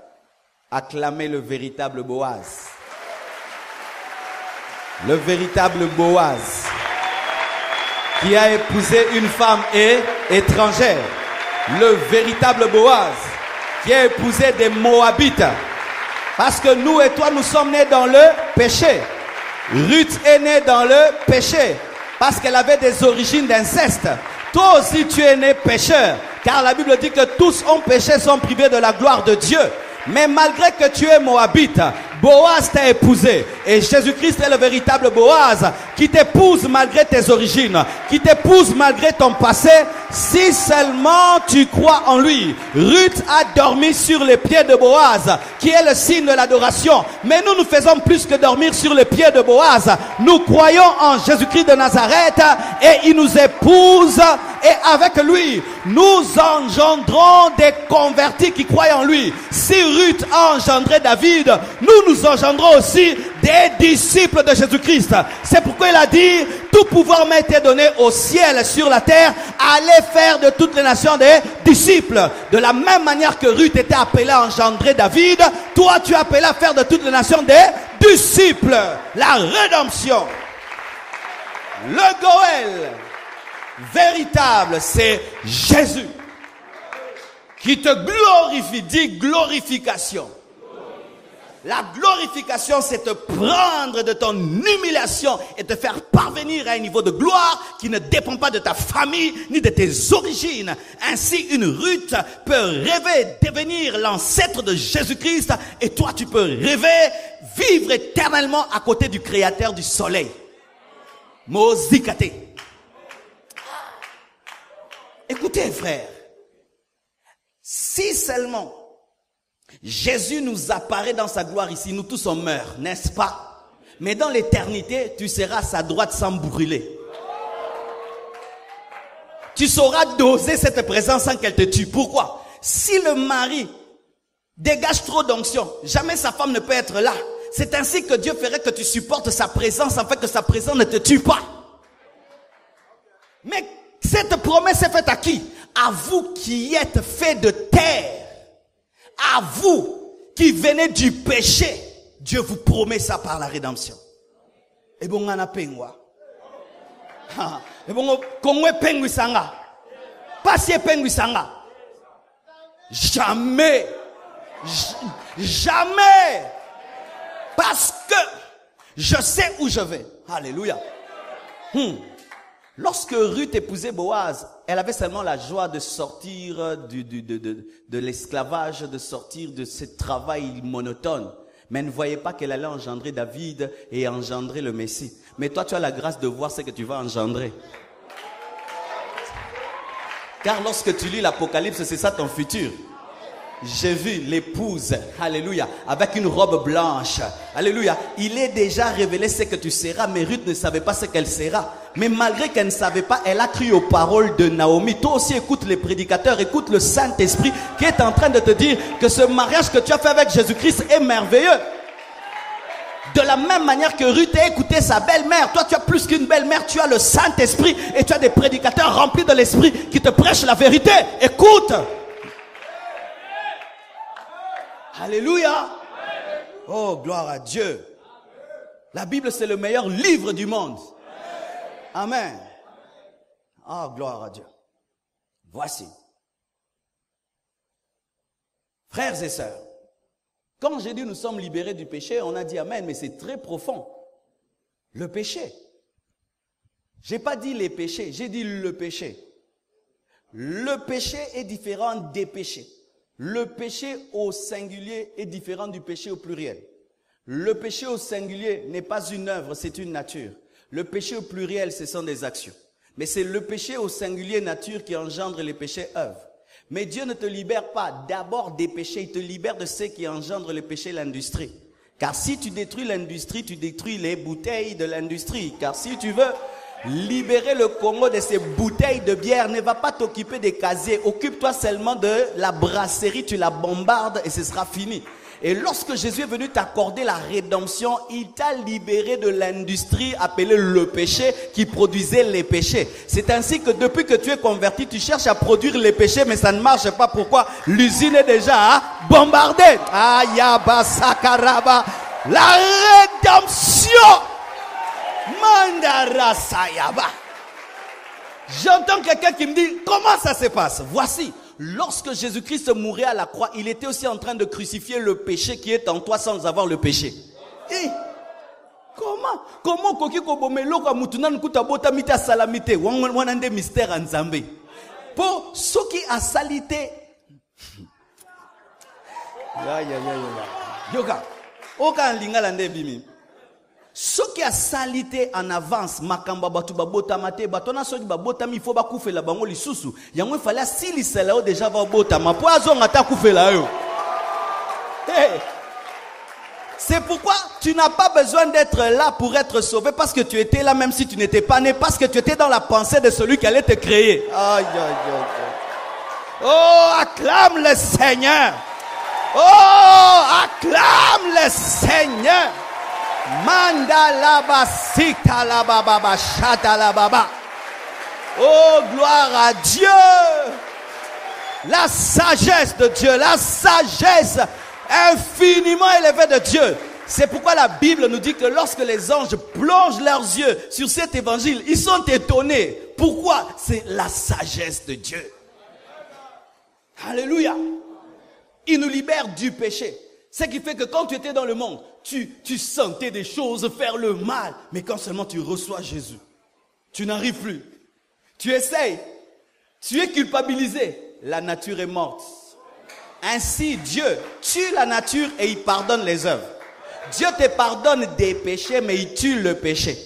acclamez le véritable Boaz. Le véritable Boaz, qui a épousé une femme étrangère. Le véritable Boaz, qui a épousé des Moabites. Parce que nous et toi, nous sommes nés dans le péché. Ruth est née dans le péché. Parce qu'elle avait des origines d'inceste. Toi aussi, tu es né pécheur. Car la Bible dit que tous ont péché, sont privés de la gloire de Dieu. Mais malgré que tu es Moabite, Boaz t'a épousé. Et Jésus-Christ est le véritable Boaz qui t'épouse malgré tes origines, qui t'épouse malgré ton passé, si seulement tu crois en lui. Ruth a dormi sur les pieds de Boaz, qui est le signe de l'adoration. Mais nous, nous faisons plus que dormir sur les pieds de Boaz. Nous croyons en Jésus-Christ de Nazareth et il nous épouse. Et avec lui, nous engendrons des convertis qui croient en lui. Si Ruth a engendré David, nous engendrons aussi des disciples de Jésus-Christ. C'est pourquoi il a dit, tout pouvoir m'a été donné au ciel et sur la terre, allez faire de toutes les nations des disciples. De la même manière que Ruth était appelée à engendrer David, toi tu es appelé à faire de toutes les nations des disciples. La rédemption. Le Goël véritable, c'est Jésus qui te glorifie. Dit glorification. La glorification, c'est te prendre de ton humiliation et te faire parvenir à un niveau de gloire qui ne dépend pas de ta famille ni de tes origines. Ainsi, une Ruth peut rêver devenir l'ancêtre de Jésus-Christ et toi, tu peux rêver vivre éternellement à côté du Créateur du soleil. Mozikate. Écoutez, frères, si seulement Jésus nous apparaît dans sa gloire ici, nous tous on meurt, n'est-ce pas? Mais dans l'éternité, tu seras à sa droite sans brûler. Tu sauras doser cette présence sans qu'elle te tue. Pourquoi? Si le mari dégage trop d'onction, jamais sa femme ne peut être là. C'est ainsi que Dieu ferait que tu supportes sa présence afin que sa présence ne te tue pas. Mais cette promesse est faite à qui? À vous qui êtes faits de terre. À vous qui venez du péché. Dieu vous promet ça par la rédemption. Et bon, on a pengwa. Et bon, Kongo pengwi sanga. Pas si pengwi sanga. Jamais. Jamais. Parce que je sais où je vais. Alléluia. Lorsque Ruth épousait Boaz, elle avait seulement la joie de sortir de l'esclavage, de sortir de ce travail monotone. Mais elle ne voyait pas qu'elle allait engendrer David et engendrer le Messie. Mais toi, tu as la grâce de voir ce que tu vas engendrer. Car lorsque tu lis l'Apocalypse, c'est ça ton futur. J'ai vu l'épouse, alléluia, avec une robe blanche, alléluia. Il est déjà révélé ce que tu seras, mais Ruth ne savait pas ce qu'elle sera. Mais malgré qu'elle ne savait pas, elle a cru aux paroles de Naomi. Toi aussi écoute les prédicateurs, écoute le Saint-Esprit qui est en train de te dire que ce mariage que tu as fait avec Jésus-Christ est merveilleux. De la même manière que Ruth a écouté sa belle-mère, toi tu as plus qu'une belle-mère, tu as le Saint-Esprit et tu as des prédicateurs remplis de l'Esprit qui te prêchent la vérité. Écoute. Alléluia. Oh, gloire à Dieu. La Bible, c'est le meilleur livre du monde. Amen. Oh, gloire à Dieu. Voici. Frères et sœurs, quand j'ai dit nous sommes libérés du péché, on a dit amen, mais c'est très profond. Le péché. J'ai pas dit les péchés, j'ai dit le péché. Le péché est différent des péchés. Le péché au singulier est différent du péché au pluriel. Le péché au singulier n'est pas une œuvre, c'est une nature. Le péché au pluriel, ce sont des actions. Mais c'est le péché au singulier nature qui engendre les péchés œuvres. Mais Dieu ne te libère pas d'abord des péchés, il te libère de ceux qui engendrent les péchés, l'industrie. Car si tu détruis l'industrie, tu détruis les bouteilles de l'industrie. Car si tu veux libérer le Congo de ces bouteilles de bière, ne va pas t'occuper des casiers. Occupe-toi seulement de la brasserie, tu la bombardes et ce sera fini. Et lorsque Jésus est venu t'accorder la rédemption, il t'a libéré de l'industrie appelée le péché qui produisait les péchés. C'est ainsi que depuis que tu es converti, tu cherches à produire les péchés, mais ça ne marche pas. Pourquoi? L'usine est déjà bombardée. Ayaba sakaraba. La rédemption. Mandara sayaba. J'entends quelqu'un qui me dit, comment ça se passe? Voici. Lorsque Jésus-Christ mourait à la croix, il était aussi en train de crucifier le péché qui est en toi sans avoir le péché. Et comment kokiko bomelo ka mutuna nkuta bota mita salamité wanande mystère en Zambé. Pour ceux qui a salité. Ya. Yoga. Oka lingala ndebimi. Ce qui a salité en avance, makamba batu babota mate, batona soki babota mi faut ba kufela bango lisusu. Yango fallait si lisela déjà va bota ma po azonga ta kufela yo. C'est pourquoi tu n'as pas besoin d'être là pour être sauvé parce que tu étais là même si tu n'étais pas né, parce que tu étais dans la pensée de celui qui allait te créer. Aïe. Oh, acclame le Seigneur. Oh, acclame le Seigneur. Mandalaba sita la baba chata la baba. Oh, gloire à Dieu. La sagesse de Dieu, la sagesse infiniment élevée de Dieu. C'est pourquoi la Bible nous dit que lorsque les anges plongent leurs yeux sur cet évangile, ils sont étonnés. Pourquoi? C'est la sagesse de Dieu. Alléluia. Il nous libère du péché. Ce qui fait que quand tu étais dans le monde, tu sentais des choses faire le mal. Mais quand seulement tu reçois Jésus, tu n'arrives plus. Tu essayes. Tu es culpabilisé. La nature est morte. Ainsi, Dieu tue la nature et il pardonne les œuvres. Dieu te pardonne des péchés, mais il tue le péché.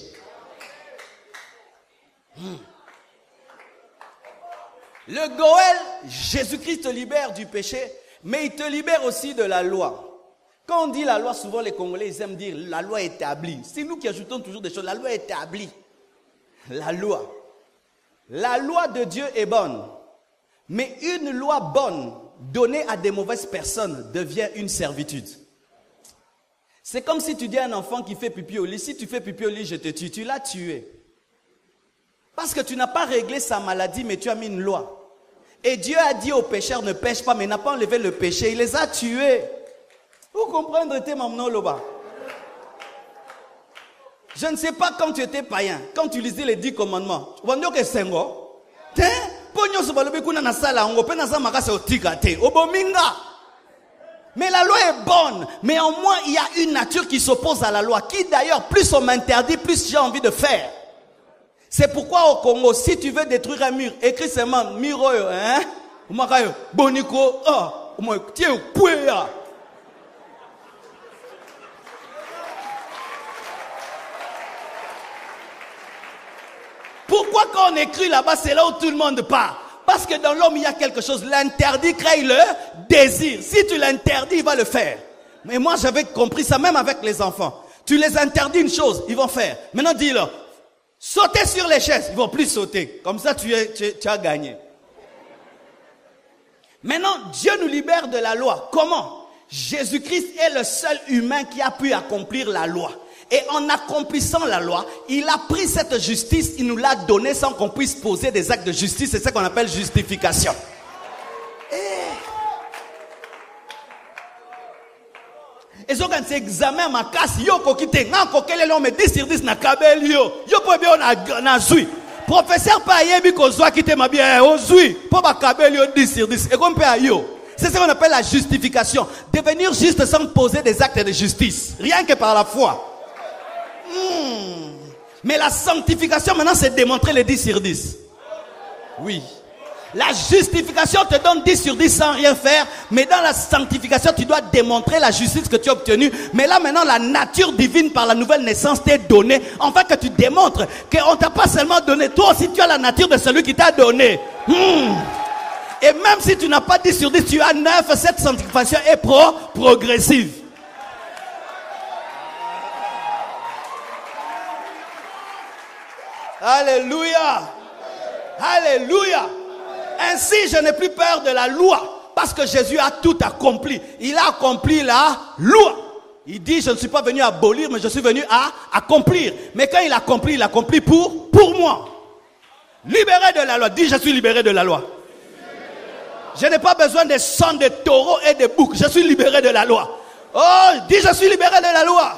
Le Goël, Jésus-Christ te libère du péché, mais il te libère aussi de la loi. Quand on dit la loi, souvent les Congolais ils aiment dire la loi établie. C'est nous qui ajoutons toujours des choses. La loi établie. La loi. La loi de Dieu est bonne. Mais une loi bonne donnée à des mauvaises personnes devient une servitude. C'est comme si tu dis à un enfant qui fait pipi au lit, si tu fais pipi au lit, je te tue. Tu l'as tué. Parce que tu n'as pas réglé sa maladie, mais tu as mis une loi. Et Dieu a dit aux pécheurs ne pêche pas, mais n'a pas enlevé le péché. Il les a tués. Vous comprenez, je ne sais pas quand tu étais païen, quand tu lisais les 10 commandements. Mais la loi est bonne. Mais en moi, il y a une nature qui s'oppose à la loi. Qui d'ailleurs, plus on m'interdit, plus j'ai envie de faire. C'est pourquoi au Congo, si tu veux détruire un mur, écris seulement mur, hein? Boniko, tiens, pouya. Pourquoi quand on écrit là-bas, c'est là où tout le monde part? Parce que dans l'homme, il y a quelque chose. L'interdit crée le désir. Si tu l'interdis, il va le faire. Mais moi, j'avais compris ça même avec les enfants. Tu les interdis une chose, ils vont faire. Maintenant, dis-leur, sautez sur les chaises. Ils vont plus sauter. Comme ça, tu as gagné. Maintenant, Dieu nous libère de la loi. Comment? Jésus-Christ est le seul humain qui a pu accomplir la loi. Et en accomplissant la loi, il a pris cette justice, il nous l'a donnée sans qu'on puisse poser des actes de justice. C'est ça qu'on appelle justification. Et so quand c'est examen ma casse, yo kokite nga kokele lo me 10 sur 10 na kabel yo po bien na zui. Professeur pa yebi ko zwa kite ma bien o zui po ba kabel yo 10 sur 10. Et comme pe yo. C'est ce qu'on appelle la justification. Devenir juste sans poser des actes de justice. Rien que par la foi. Mais la sanctification maintenant c'est démontrer les 10 sur 10. Oui. La justification te donne 10 sur 10 sans rien faire. Mais dans la sanctification, tu dois démontrer la justice que tu as obtenue. Mais là maintenant, la nature divine par la nouvelle naissance t'est donnée. Enfin que tu démontres qu'on ne t'a pas seulement donné. Toi aussi, tu as la nature de celui qui t'a donné. Et même si tu n'as pas 10 sur 10, tu as 9. Cette sanctification est progressive. Alléluia. Alléluia. Ainsi, je n'ai plus peur de la loi, parce que Jésus a tout accompli. Il a accompli la loi. Il dit, je ne suis pas venu abolir, mais je suis venu à accomplir. Mais quand il accomplit pour moi. Libéré de la loi. Dis, je suis libéré de la loi. Je n'ai pas besoin des sangs de taureaux et de boucs. Je suis libéré de la loi. Oh, dis, je suis libéré de la loi.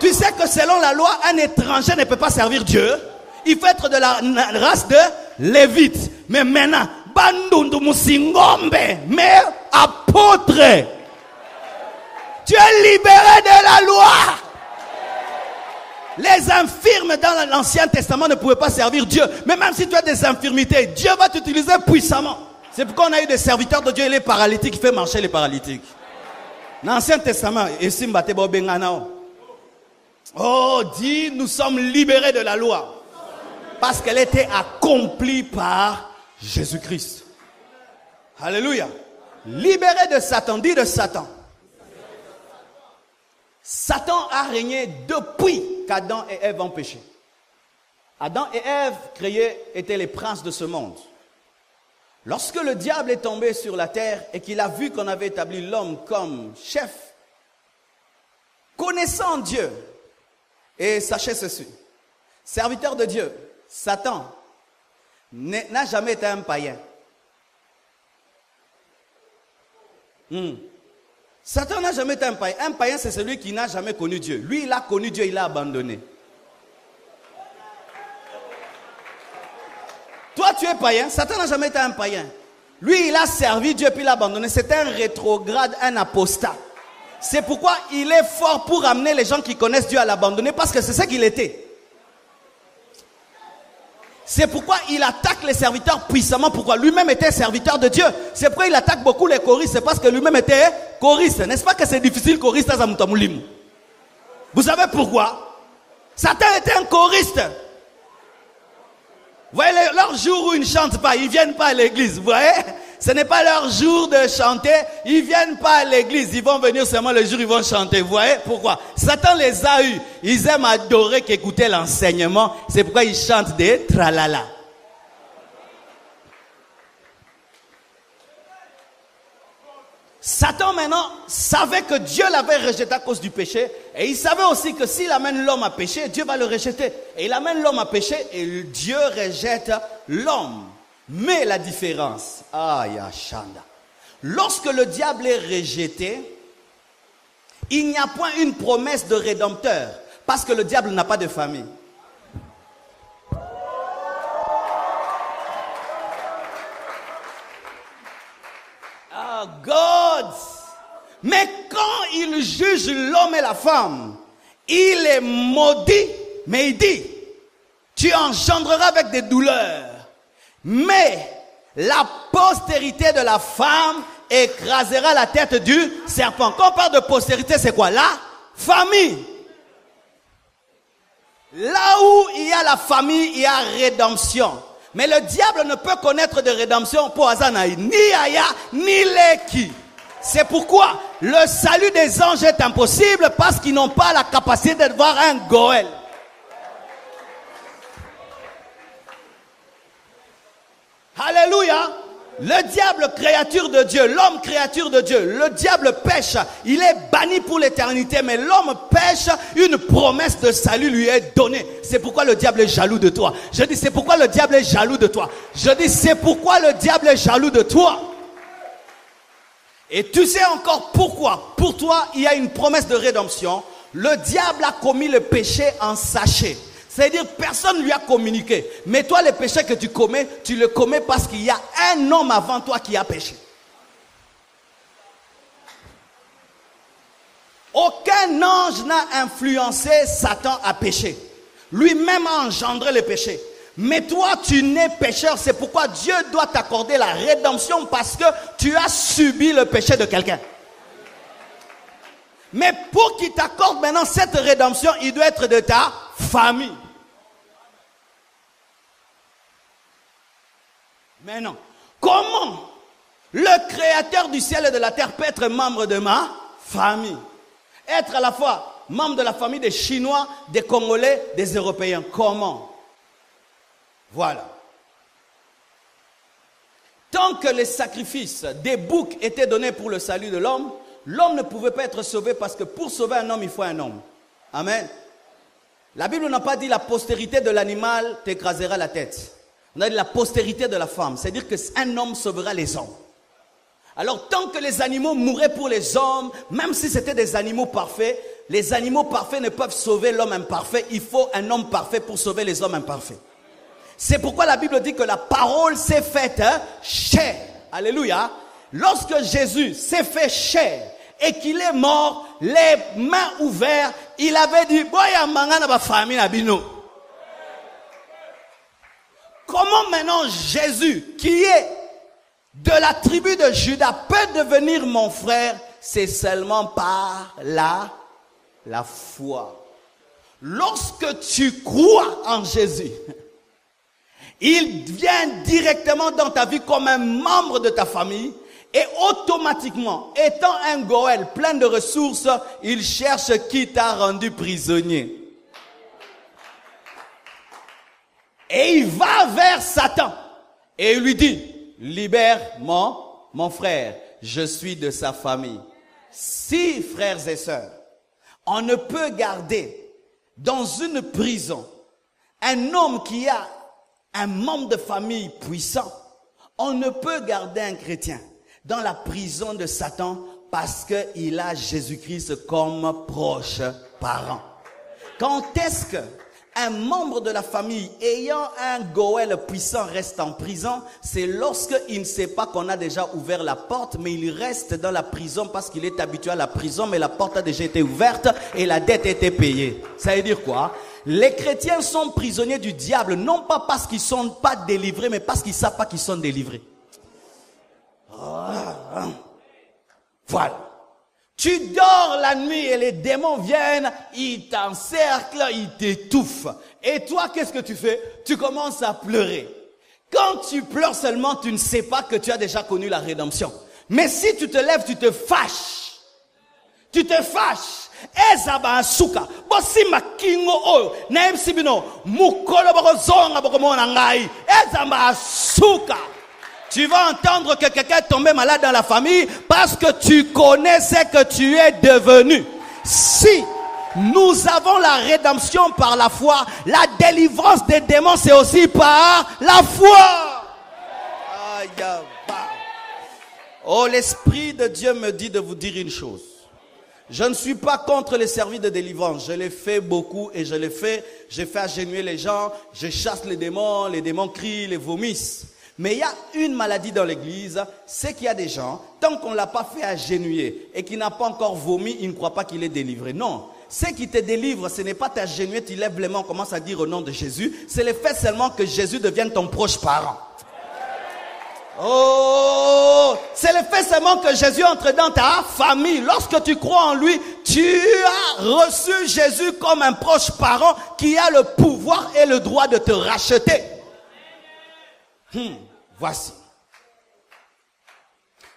Tu sais que selon la loi, un étranger ne peut pas servir Dieu. Il faut être de la race de Lévite. Mais maintenant, Bandundu Musingombe, mais apôtre. Tu es libéré de la loi. Les infirmes dans l'Ancien Testament ne pouvaient pas servir Dieu. Mais même si tu as des infirmités, Dieu va t'utiliser puissamment. C'est pourquoi on a eu des serviteurs de Dieu et les paralytiques qui font marcher les paralytiques. Dans l'Ancien Testament, oh, dis, nous sommes libérés de la loi. Parce qu'elle était accomplie par Jésus-Christ. Alléluia. Libéré de Satan, dis de Satan. Satan a régné depuis qu'Adam et Ève ont péché. Adam et Ève, créés, étaient les princes de ce monde. Lorsque le diable est tombé sur la terre et qu'il a vu qu'on avait établi l'homme comme chef, connaissant Dieu, et sachez ceci, serviteur de Dieu, Satan n'a jamais été un païen. Satan n'a jamais été un païen. Un païen, c'est celui qui n'a jamais connu Dieu. Lui, il a connu Dieu, il l'a abandonné. Toi, tu es païen. Satan n'a jamais été un païen. Lui, il a servi Dieu, puis il l'a abandonné. C'est un rétrograde, un apostat. C'est pourquoi il est fort pour amener les gens qui connaissent Dieu à l'abandonner, parce que c'est ce qu'il était. C'est pourquoi il attaque les serviteurs puissamment. Pourquoi? Lui-même était serviteur de Dieu. C'est pourquoi il attaque beaucoup les choristes. C'est parce que lui-même était choriste. N'est-ce pas que c'est difficile choriste à Zamutamulim? Vous savez pourquoi? Satan était un choriste. Vous voyez, leur jour où ils ne chantent pas, ils ne viennent pas à l'église. Vous voyez? Ce n'est pas leur jour de chanter. Ils ne viennent pas à l'église. Ils vont venir seulement le jour où ils vont chanter. Vous voyez pourquoi? Satan les a eus. Ils aiment adorer qu'écouter l'enseignement. C'est pourquoi ils chantent des tralala. Satan maintenant savait que Dieu l'avait rejeté à cause du péché. Et il savait aussi que s'il amène l'homme à pécher, Dieu va le rejeter. Et il amène l'homme à pécher et Dieu rejette l'homme. Mais la différence, lorsque le diable est rejeté, il n'y a point une promesse de rédempteur, parce que le diable n'a pas de famille. Oh God! Mais quand il juge l'homme et la femme, il est maudit, mais il dit, tu engendreras avec des douleurs. Mais la postérité de la femme écrasera la tête du serpent. Quand on parle de postérité, c'est quoi? La famille. Là où il y a la famille, il y a rédemption. Mais le diable ne peut connaître de rédemption pour Azanaï, ni Aya, ni Leki. C'est pourquoi le salut des anges est impossible, parce qu'ils n'ont pas la capacité de voir un Goël. Alléluia. Le diable, créature de Dieu, l'homme, créature de Dieu. Le diable pêche, il est banni pour l'éternité, mais l'homme pêche, une promesse de salut lui est donnée. C'est pourquoi le diable est jaloux de toi. Je dis, c'est pourquoi le diable est jaloux de toi. Je dis, c'est pourquoi le diable est jaloux de toi. Et tu sais encore pourquoi. Pour toi, il y a une promesse de rédemption. Le diable a commis le péché en sachet. C'est-à-dire, personne ne lui a communiqué. Mais toi, les péchés que tu le commets parce qu'il y a un homme avant toi qui a péché. Aucun ange n'a influencé Satan à pécher. Lui-même a engendré le péché. Mais toi, tu n'es pécheur. C'est pourquoi Dieu doit t'accorder la rédemption parce que tu as subi le péché de quelqu'un. Mais pour qu'il t'accorde maintenant cette rédemption, il doit être de ta famille. Maintenant, comment le créateur du ciel et de la terre peut être membre de ma famille? Être à la fois membre de la famille des Chinois, des Congolais, des Européens. Comment? Voilà. Tant que les sacrifices des boucs étaient donnés pour le salut de l'homme, l'homme ne pouvait pas être sauvé parce que pour sauver un homme, il faut un homme. Amen. La Bible n'a pas dit la postérité de l'animal t'écrasera la tête. On a dit la postérité de la femme. C'est-à-dire qu'un homme sauvera les hommes. Alors tant que les animaux mouraient pour les hommes, même si c'était des animaux parfaits, les animaux parfaits ne peuvent sauver l'homme imparfait. Il faut un homme parfait pour sauver les hommes imparfaits. C'est pourquoi la Bible dit que la parole s'est faite chair. Alléluia. Lorsque Jésus s'est fait chair et qu'il est mort, les mains ouvertes, il avait dit, comment maintenant Jésus, qui est de la tribu de Juda, peut devenir mon frère? C'est seulement par la foi. Lorsque tu crois en Jésus, il vient directement dans ta vie comme un membre de ta famille et automatiquement, étant un Goël plein de ressources, il cherche qui t'a rendu prisonnier. Et il va vers Satan et il lui dit, libère mon frère, je suis de sa famille. Si, frères et sœurs, on ne peut garder dans une prison un homme qui a un membre de famille puissant, on ne peut garder un chrétien dans la prison de Satan parce qu'il a Jésus-Christ comme proche parent. Quand est-ce qu'un membre de la famille ayant un Goël puissant reste en prison? C'est lorsqu'il ne sait pas qu'on a déjà ouvert la porte, mais il reste dans la prison parce qu'il est habitué à la prison, mais la porte a déjà été ouverte et la dette a été payée. Ça veut dire quoi? Les chrétiens sont prisonniers du diable, non pas parce qu'ils ne sont pas délivrés, mais parce qu'ils ne savent pas qu'ils sont délivrés. Voilà. Tu dors la nuit et les démons viennent, ils t'encerclent, ils t'étouffent. Et toi, qu'est-ce que tu fais? Tu commences à pleurer. Quand tu pleures seulement, tu ne sais pas que tu as déjà connu la rédemption. Mais si tu te lèves, tu te fâches. Tu te fâches. Ezaba suka bosi makingo oyo na msibino mukolo bakozonga bakomona ngai ezaba suka. Tu vas entendre que quelqu'un est tombé malade dans la famille parce que tu connais ce que tu es devenu. Si nous avons la rédemption par la foi, la délivrance des démons c'est aussi par la foi. Oh, l'Esprit de Dieu me dit de vous dire une chose. Je ne suis pas contre les services de délivrance. Je l'ai fait beaucoup et j'ai fait agenouiller les gens, je chasse les démons crient, les vomissent. Mais il y a une maladie dans l'église, c'est qu'il y a des gens, tant qu'on ne l'a pas fait agenouiller et qu'il n'a pas encore vomi, il ne croit pas qu'il est délivré. Non, ce qui te délivre, ce n'est pas t'agenouiller, tu lèves les mains, on commence à dire au nom de Jésus. C'est le fait seulement que Jésus devienne ton proche parent. Oh, c'est le fait seulement que Jésus entre dans ta famille. Lorsque tu crois en lui, tu as reçu Jésus comme un proche parent qui a le pouvoir et le droit de te racheter. Voici.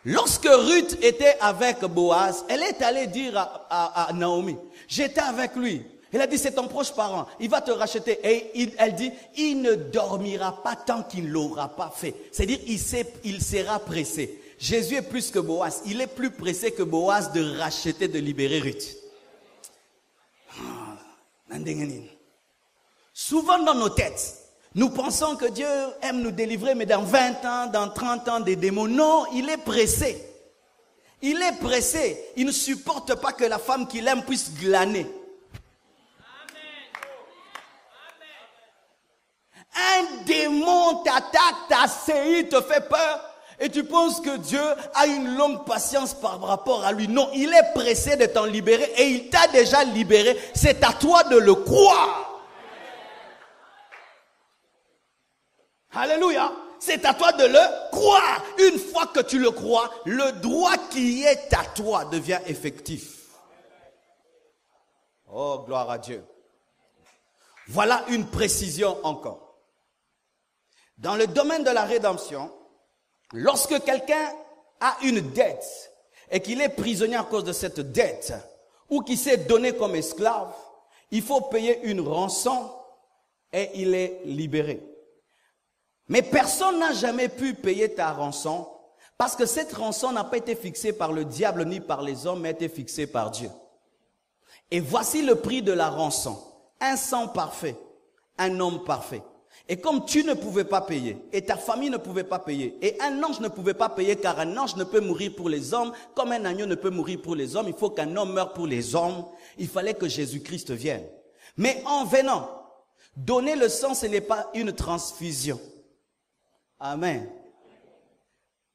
Lorsque Ruth était avec Boaz, elle est allée dire à Naomi, j'étais avec lui. Elle a dit, c'est ton proche parent, il va te racheter. Et elle dit, il ne dormira pas tant qu'il ne l'aura pas fait. C'est-à-dire, il sera pressé. Jésus est plus que Boaz. Il est plus pressé que Boaz de racheter, de libérer Ruth. Souvent dans nos têtes, nous pensons que Dieu aime nous délivrer, mais dans 20 ans, dans 30 ans, des démons. Non, il est pressé. Il est pressé. Il ne supporte pas que la femme qu'il aime puisse glaner. Un démon t'attaque, t'assaillit, te fait peur et tu penses que Dieu a une longue patience par rapport à lui. Non, il est pressé de t'en libérer et il t'a déjà libéré. C'est à toi de le croire. Alléluia. C'est à toi de le croire. Une fois que tu le crois, le droit qui est à toi devient effectif. Oh, gloire à Dieu. Voilà une précision encore. Dans le domaine de la rédemption, lorsque quelqu'un a une dette et qu'il est prisonnier à cause de cette dette ou qu'il s'est donné comme esclave, il faut payer une rançon et il est libéré. Mais personne n'a jamais pu payer ta rançon parce que cette rançon n'a pas été fixée par le diable ni par les hommes, mais a été fixée par Dieu. Et voici le prix de la rançon. Un sang parfait, un homme parfait. Et comme tu ne pouvais pas payer, et ta famille ne pouvait pas payer, et un ange ne pouvait pas payer, car un ange ne peut mourir pour les hommes, comme un agneau ne peut mourir pour les hommes, il faut qu'un homme meure pour les hommes, il fallait que Jésus-Christ vienne. Mais en venant, donner le sang, ce n'est pas une transfusion. Amen.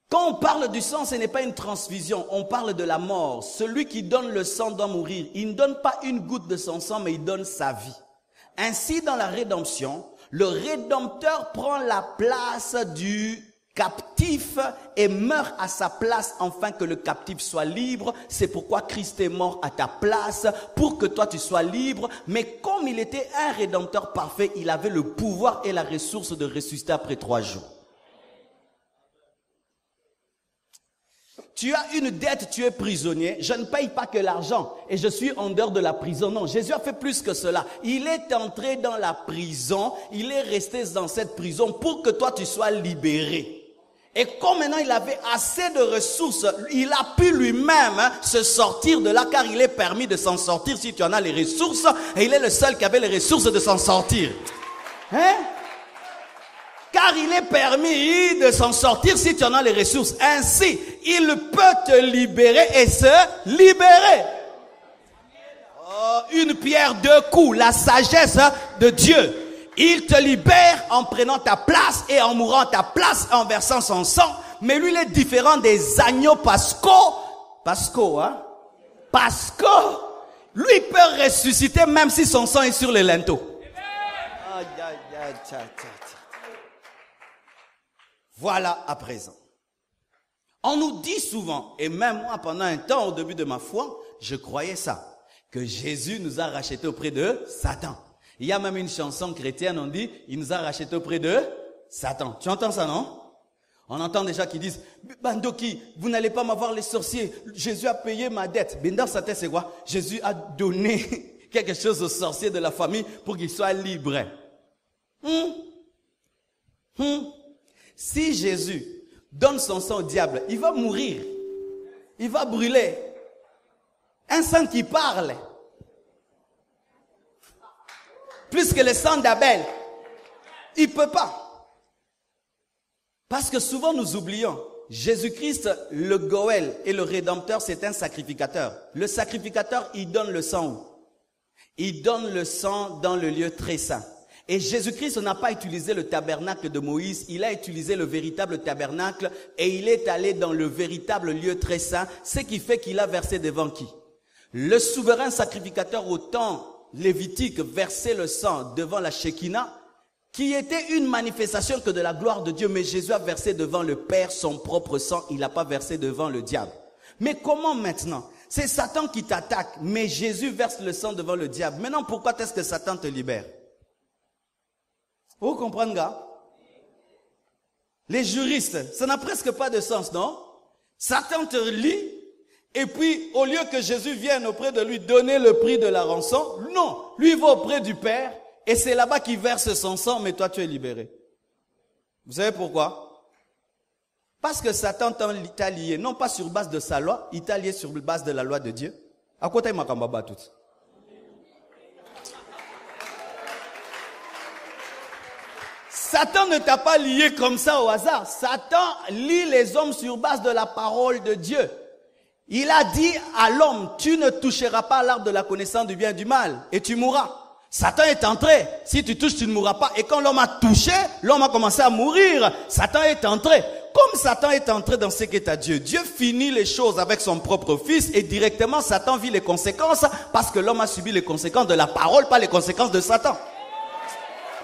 Quand on parle du sang, ce n'est pas une transfusion, on parle de la mort. Celui qui donne le sang doit mourir. Il ne donne pas une goutte de son sang, mais il donne sa vie. Ainsi, dans la rédemption, le Rédempteur prend la place du captif et meurt à sa place afin que le captif soit libre. C'est pourquoi Christ est mort à ta place, pour que toi tu sois libre. Mais comme il était un Rédempteur parfait, il avait le pouvoir et la ressource de ressusciter après 3 jours. Tu as une dette, tu es prisonnier. Je ne paye pas que l'argent et je suis en dehors de la prison. Non, Jésus a fait plus que cela. Il est entré dans la prison, il est resté dans cette prison pour que toi tu sois libéré. Et comme maintenant il avait assez de ressources, il a pu lui-même se sortir de là car il est permis de s'en sortir si tu en as les ressources. Et il est le seul qui avait les ressources de s'en sortir. Hein? Car il est permis de s'en sortir si tu en as les ressources. Ainsi, il peut te libérer et se libérer. Oh, une pierre deux coups, la sagesse de Dieu. Il te libère en prenant ta place et en mourant à ta place, en versant son sang. Mais lui, il est différent des agneaux pascaux. Pascaux, hein? Pascaux. Lui, il peut ressusciter même si son sang est sur les linteaux. Aïe, aïe, aïe, aïe, aïe. Voilà à présent. On nous dit souvent, et même moi pendant un temps au début de ma foi, je croyais ça, que Jésus nous a rachetés auprès de Satan. Il y a même une chanson chrétienne, on dit, il nous a rachetés auprès de Satan. Tu entends ça, non? On entend des gens qui disent, Bandoki, vous n'allez pas m'avoir les sorciers, Jésus a payé ma dette. Mais dans sa tête, c'est quoi? Jésus a donné quelque chose aux sorciers de la famille pour qu'ils soient libres. Si Jésus donne son sang au diable, il va mourir. Il va brûler. Un sang qui parle. Plus que le sang d'Abel. Il ne peut pas. Parce que souvent nous oublions. Jésus-Christ, le Goël et le Rédempteur, c'est un sacrificateur. Le sacrificateur, il donne le sang où? Il donne le sang dans le lieu très saint. Et Jésus-Christ n'a pas utilisé le tabernacle de Moïse, il a utilisé le véritable tabernacle et il est allé dans le véritable lieu très saint, ce qui fait qu'il a versé devant qui? Le souverain sacrificateur au temps lévitique versait le sang devant la Shekinah, qui était une manifestation que de la gloire de Dieu, mais Jésus a versé devant le Père son propre sang, il n'a pas versé devant le diable. Mais comment maintenant? C'est Satan qui t'attaque, mais Jésus verse le sang devant le diable. Maintenant, pourquoi est-ce que Satan te libère? Vous comprenez, gars? Les juristes, ça n'a presque pas de sens, non? Satan te lie, et puis au lieu que Jésus vienne auprès de lui donner le prix de la rançon, non, lui va auprès du Père, et c'est là-bas qu'il verse son sang, mais toi tu es libéré. Vous savez pourquoi? Parce que Satan t'a lié, non pas sur base de sa loi, il t'a lié sur base de la loi de Dieu. À côté, il m'a kambaba tout. Satan ne t'a pas lié comme ça au hasard. Satan lie les hommes sur base de la parole de Dieu. Il a dit à l'homme, tu ne toucheras pas à l'arbre de la connaissance du bien et du mal et tu mourras. Satan est entré. Si tu touches, tu ne mourras pas. Et quand l'homme a touché, l'homme a commencé à mourir. Satan est entré. Comme Satan est entré dans ce qu'est à Dieu, Dieu finit les choses avec son propre fils et directement Satan vit les conséquences parce que l'homme a subi les conséquences de la parole, pas les conséquences de Satan.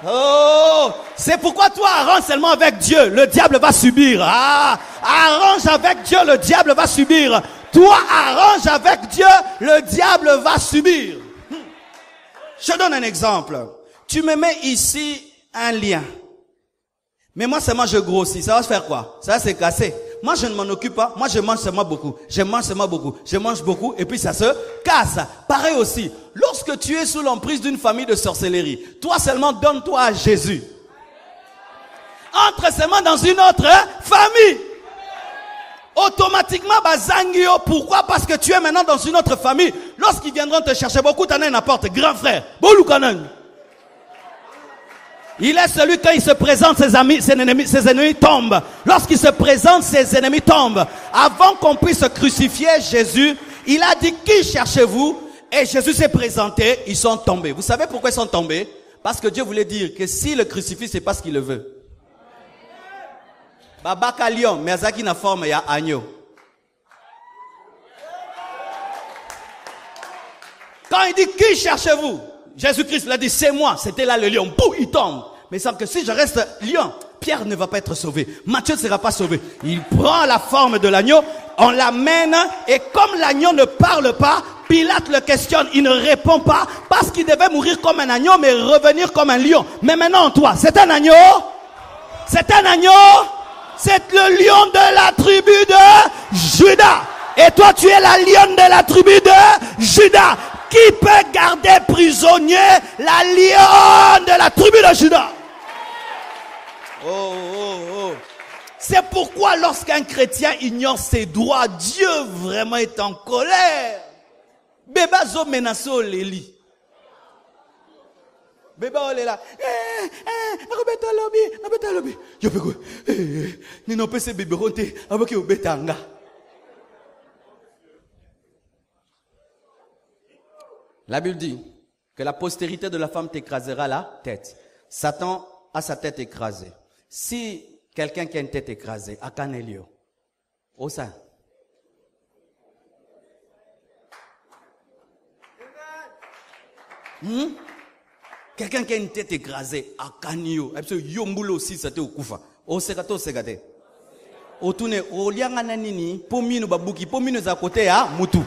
Oh, c'est pourquoi toi arrange seulement avec Dieu, le diable va subir. Ah, arrange avec Dieu, le diable va subir. Toi arrange avec Dieu, le diable va subir. Je donne un exemple. Tu me mets ici un lien. Mais moi seulement je grossis, ça va se faire quoi? Ça va se casser. Moi je ne m'en occupe pas, moi je mange seulement beaucoup. Je mange beaucoup et puis ça se casse. Pareil aussi, lorsque tu es sous l'emprise d'une famille de sorcellerie, toi seulement donne-toi à Jésus. Entre seulement dans une autre famille. Automatiquement, bazangio. Pourquoi? Parce que tu es maintenant dans une autre famille. Lorsqu'ils viendront te chercher, beaucoup t'en n'importe. Grand frère, Boulukanan. Il est celui quand il se présente, ses ennemis tombent. Lorsqu'il se présente, ses ennemis tombent. Avant qu'on puisse crucifier Jésus, il a dit qui cherchez-vous? Et Jésus s'est présenté, ils sont tombés. Vous savez pourquoi ils sont tombés? Parce que Dieu voulait dire que si le crucifie, c'est parce qu'il le veut. Babaka lion, mais azaki na forme ya agneau. Quand il dit qui cherchez-vous? Jésus-Christ l'a dit, c'est moi. C'était là le lion. Boum, il tombe. Mais il semble que si je reste lion, Pierre ne va pas être sauvé. Matthieu ne sera pas sauvé. Il prend la forme de l'agneau, on l'amène, et comme l'agneau ne parle pas, Pilate le questionne, il ne répond pas, parce qu'il devait mourir comme un agneau, mais revenir comme un lion. Mais maintenant, toi, c'est un agneau? C'est un agneau? C'est le lion de la tribu de Juda. Et toi, tu es la lionne de la tribu de Juda. Qui peut garder prisonnier la lionne de la tribu de Juda? Oh. C'est pourquoi lorsqu'un chrétien ignore ses droits, Dieu vraiment est en colère. Beba zo menaso leli. Beba olela. Nakobeta lobi. Yo peko. Ni no pese bebe ronte aboki obetanga. La Bible dit que la postérité de la femme t'écrasera la tête. Satan a sa tête écrasée. Si quelqu'un qui a une tête écrasée, à Canelio, au sein. Quelqu'un qui a une tête écrasée, à Canio, Yombulo aussi, c'était au Koufa. Au Segato Segate. Au Toune, au Liangananini, Pomino Babuki, Pomino Zakote à Moutou.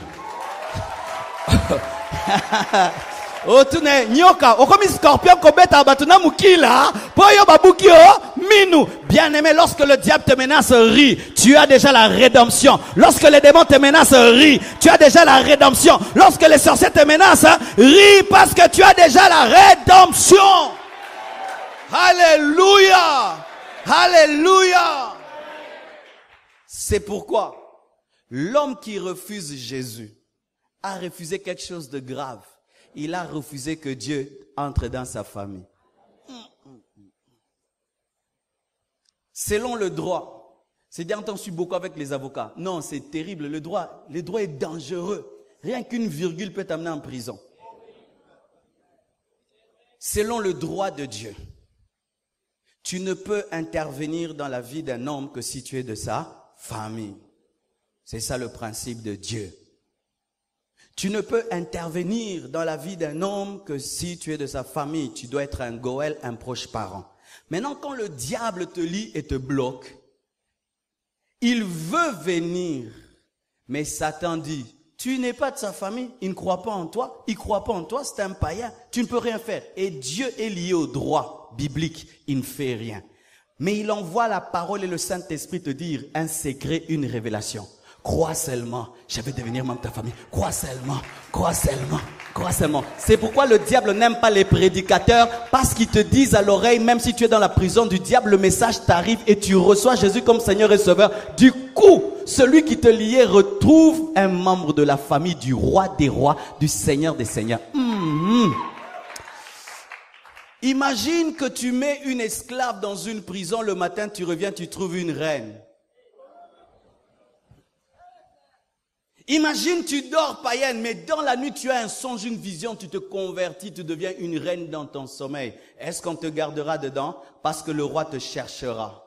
Otune nyoka okomi scorpion kobeta batuna mukila poyo babukio minu. Bien-aimé, lorsque le diable te menace, ris, tu as déjà la rédemption. Lorsque les démons te menacent, ris, tu as déjà la rédemption. Lorsque les sorciers te menacent, ris parce que tu as déjà la rédemption. Alléluia. Alléluia. C'est pourquoi l'homme qui refuse Jésus a refusé quelque chose de grave. Il a refusé que Dieu entre dans sa famille. Selon le droit, c'est bien entendu beaucoup avec les avocats. Non, c'est terrible. Le droit est dangereux. Rien qu'une virgule peut t'amener en prison. Selon le droit de Dieu, tu ne peux intervenir dans la vie d'un homme que si tu es de sa famille. C'est ça le principe de Dieu. Tu ne peux intervenir dans la vie d'un homme que si tu es de sa famille. Tu dois être un goël, un proche parent. Maintenant, quand le diable te lie et te bloque, il veut venir. Mais Satan dit, tu n'es pas de sa famille, il ne croit pas en toi, il ne croit pas en toi, c'est un païen, tu ne peux rien faire. Et Dieu est lié au droit biblique, il ne fait rien. Mais il envoie la parole et le Saint-Esprit te dire un secret, une révélation. Crois seulement, je vais devenir membre de ta famille. Crois seulement, crois seulement, crois seulement. C'est pourquoi le diable n'aime pas les prédicateurs, parce qu'ils te disent à l'oreille, même si tu es dans la prison du diable, le message t'arrive et tu reçois Jésus comme Seigneur et Sauveur. Du coup, celui qui te liait retrouve un membre de la famille du roi des rois, du Seigneur des seigneurs. Imagine que tu mets une esclave dans une prison, le matin tu reviens, tu trouves une reine. Imagine, tu dors païenne, mais dans la nuit, tu as un songe, une vision, tu te convertis, tu deviens une reine dans ton sommeil. Est-ce qu'on te gardera dedans? Parce que le roi te cherchera.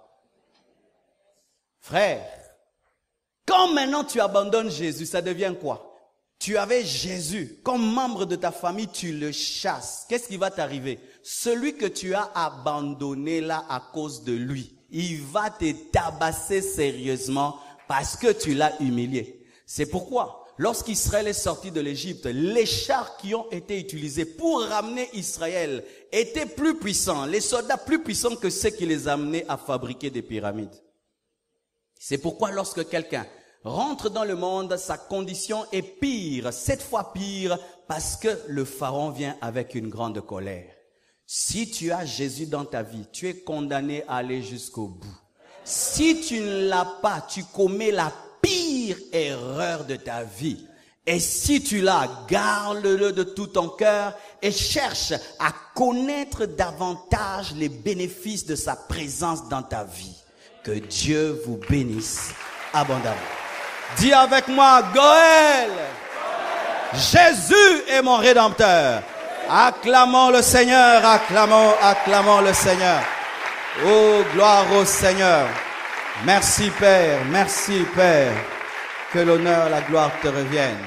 Frère, quand maintenant tu abandonnes Jésus, ça devient quoi? Tu avais Jésus. Comme membre de ta famille, tu le chasses. Qu'est-ce qui va t'arriver? celui que tu as abandonné là à cause de lui, il va te tabasser sérieusement parce que tu l'as humilié. C'est pourquoi, lorsqu'Israël est sorti de l'Égypte, les chars qui ont été utilisés pour ramener Israël étaient plus puissants, les soldats plus puissants que ceux qui les amenaient à fabriquer des pyramides. C'est pourquoi lorsque quelqu'un rentre dans le monde, sa condition est pire, 7 fois pire, parce que le Pharaon vient avec une grande colère. Si tu as Jésus dans ta vie, tu es condamné à aller jusqu'au bout. Si tu ne l'as pas, tu commets la pire erreur de ta vie. Et si tu l'as, garde-le de tout ton cœur et cherche à connaître davantage les bénéfices de sa présence dans ta vie. Que Dieu vous bénisse abondamment. Dis avec moi, Goël, Jésus est mon Rédempteur. Acclamons le Seigneur, acclamons le Seigneur. Oh, gloire au Seigneur. Merci Père, que l'honneur, la gloire te reviennent.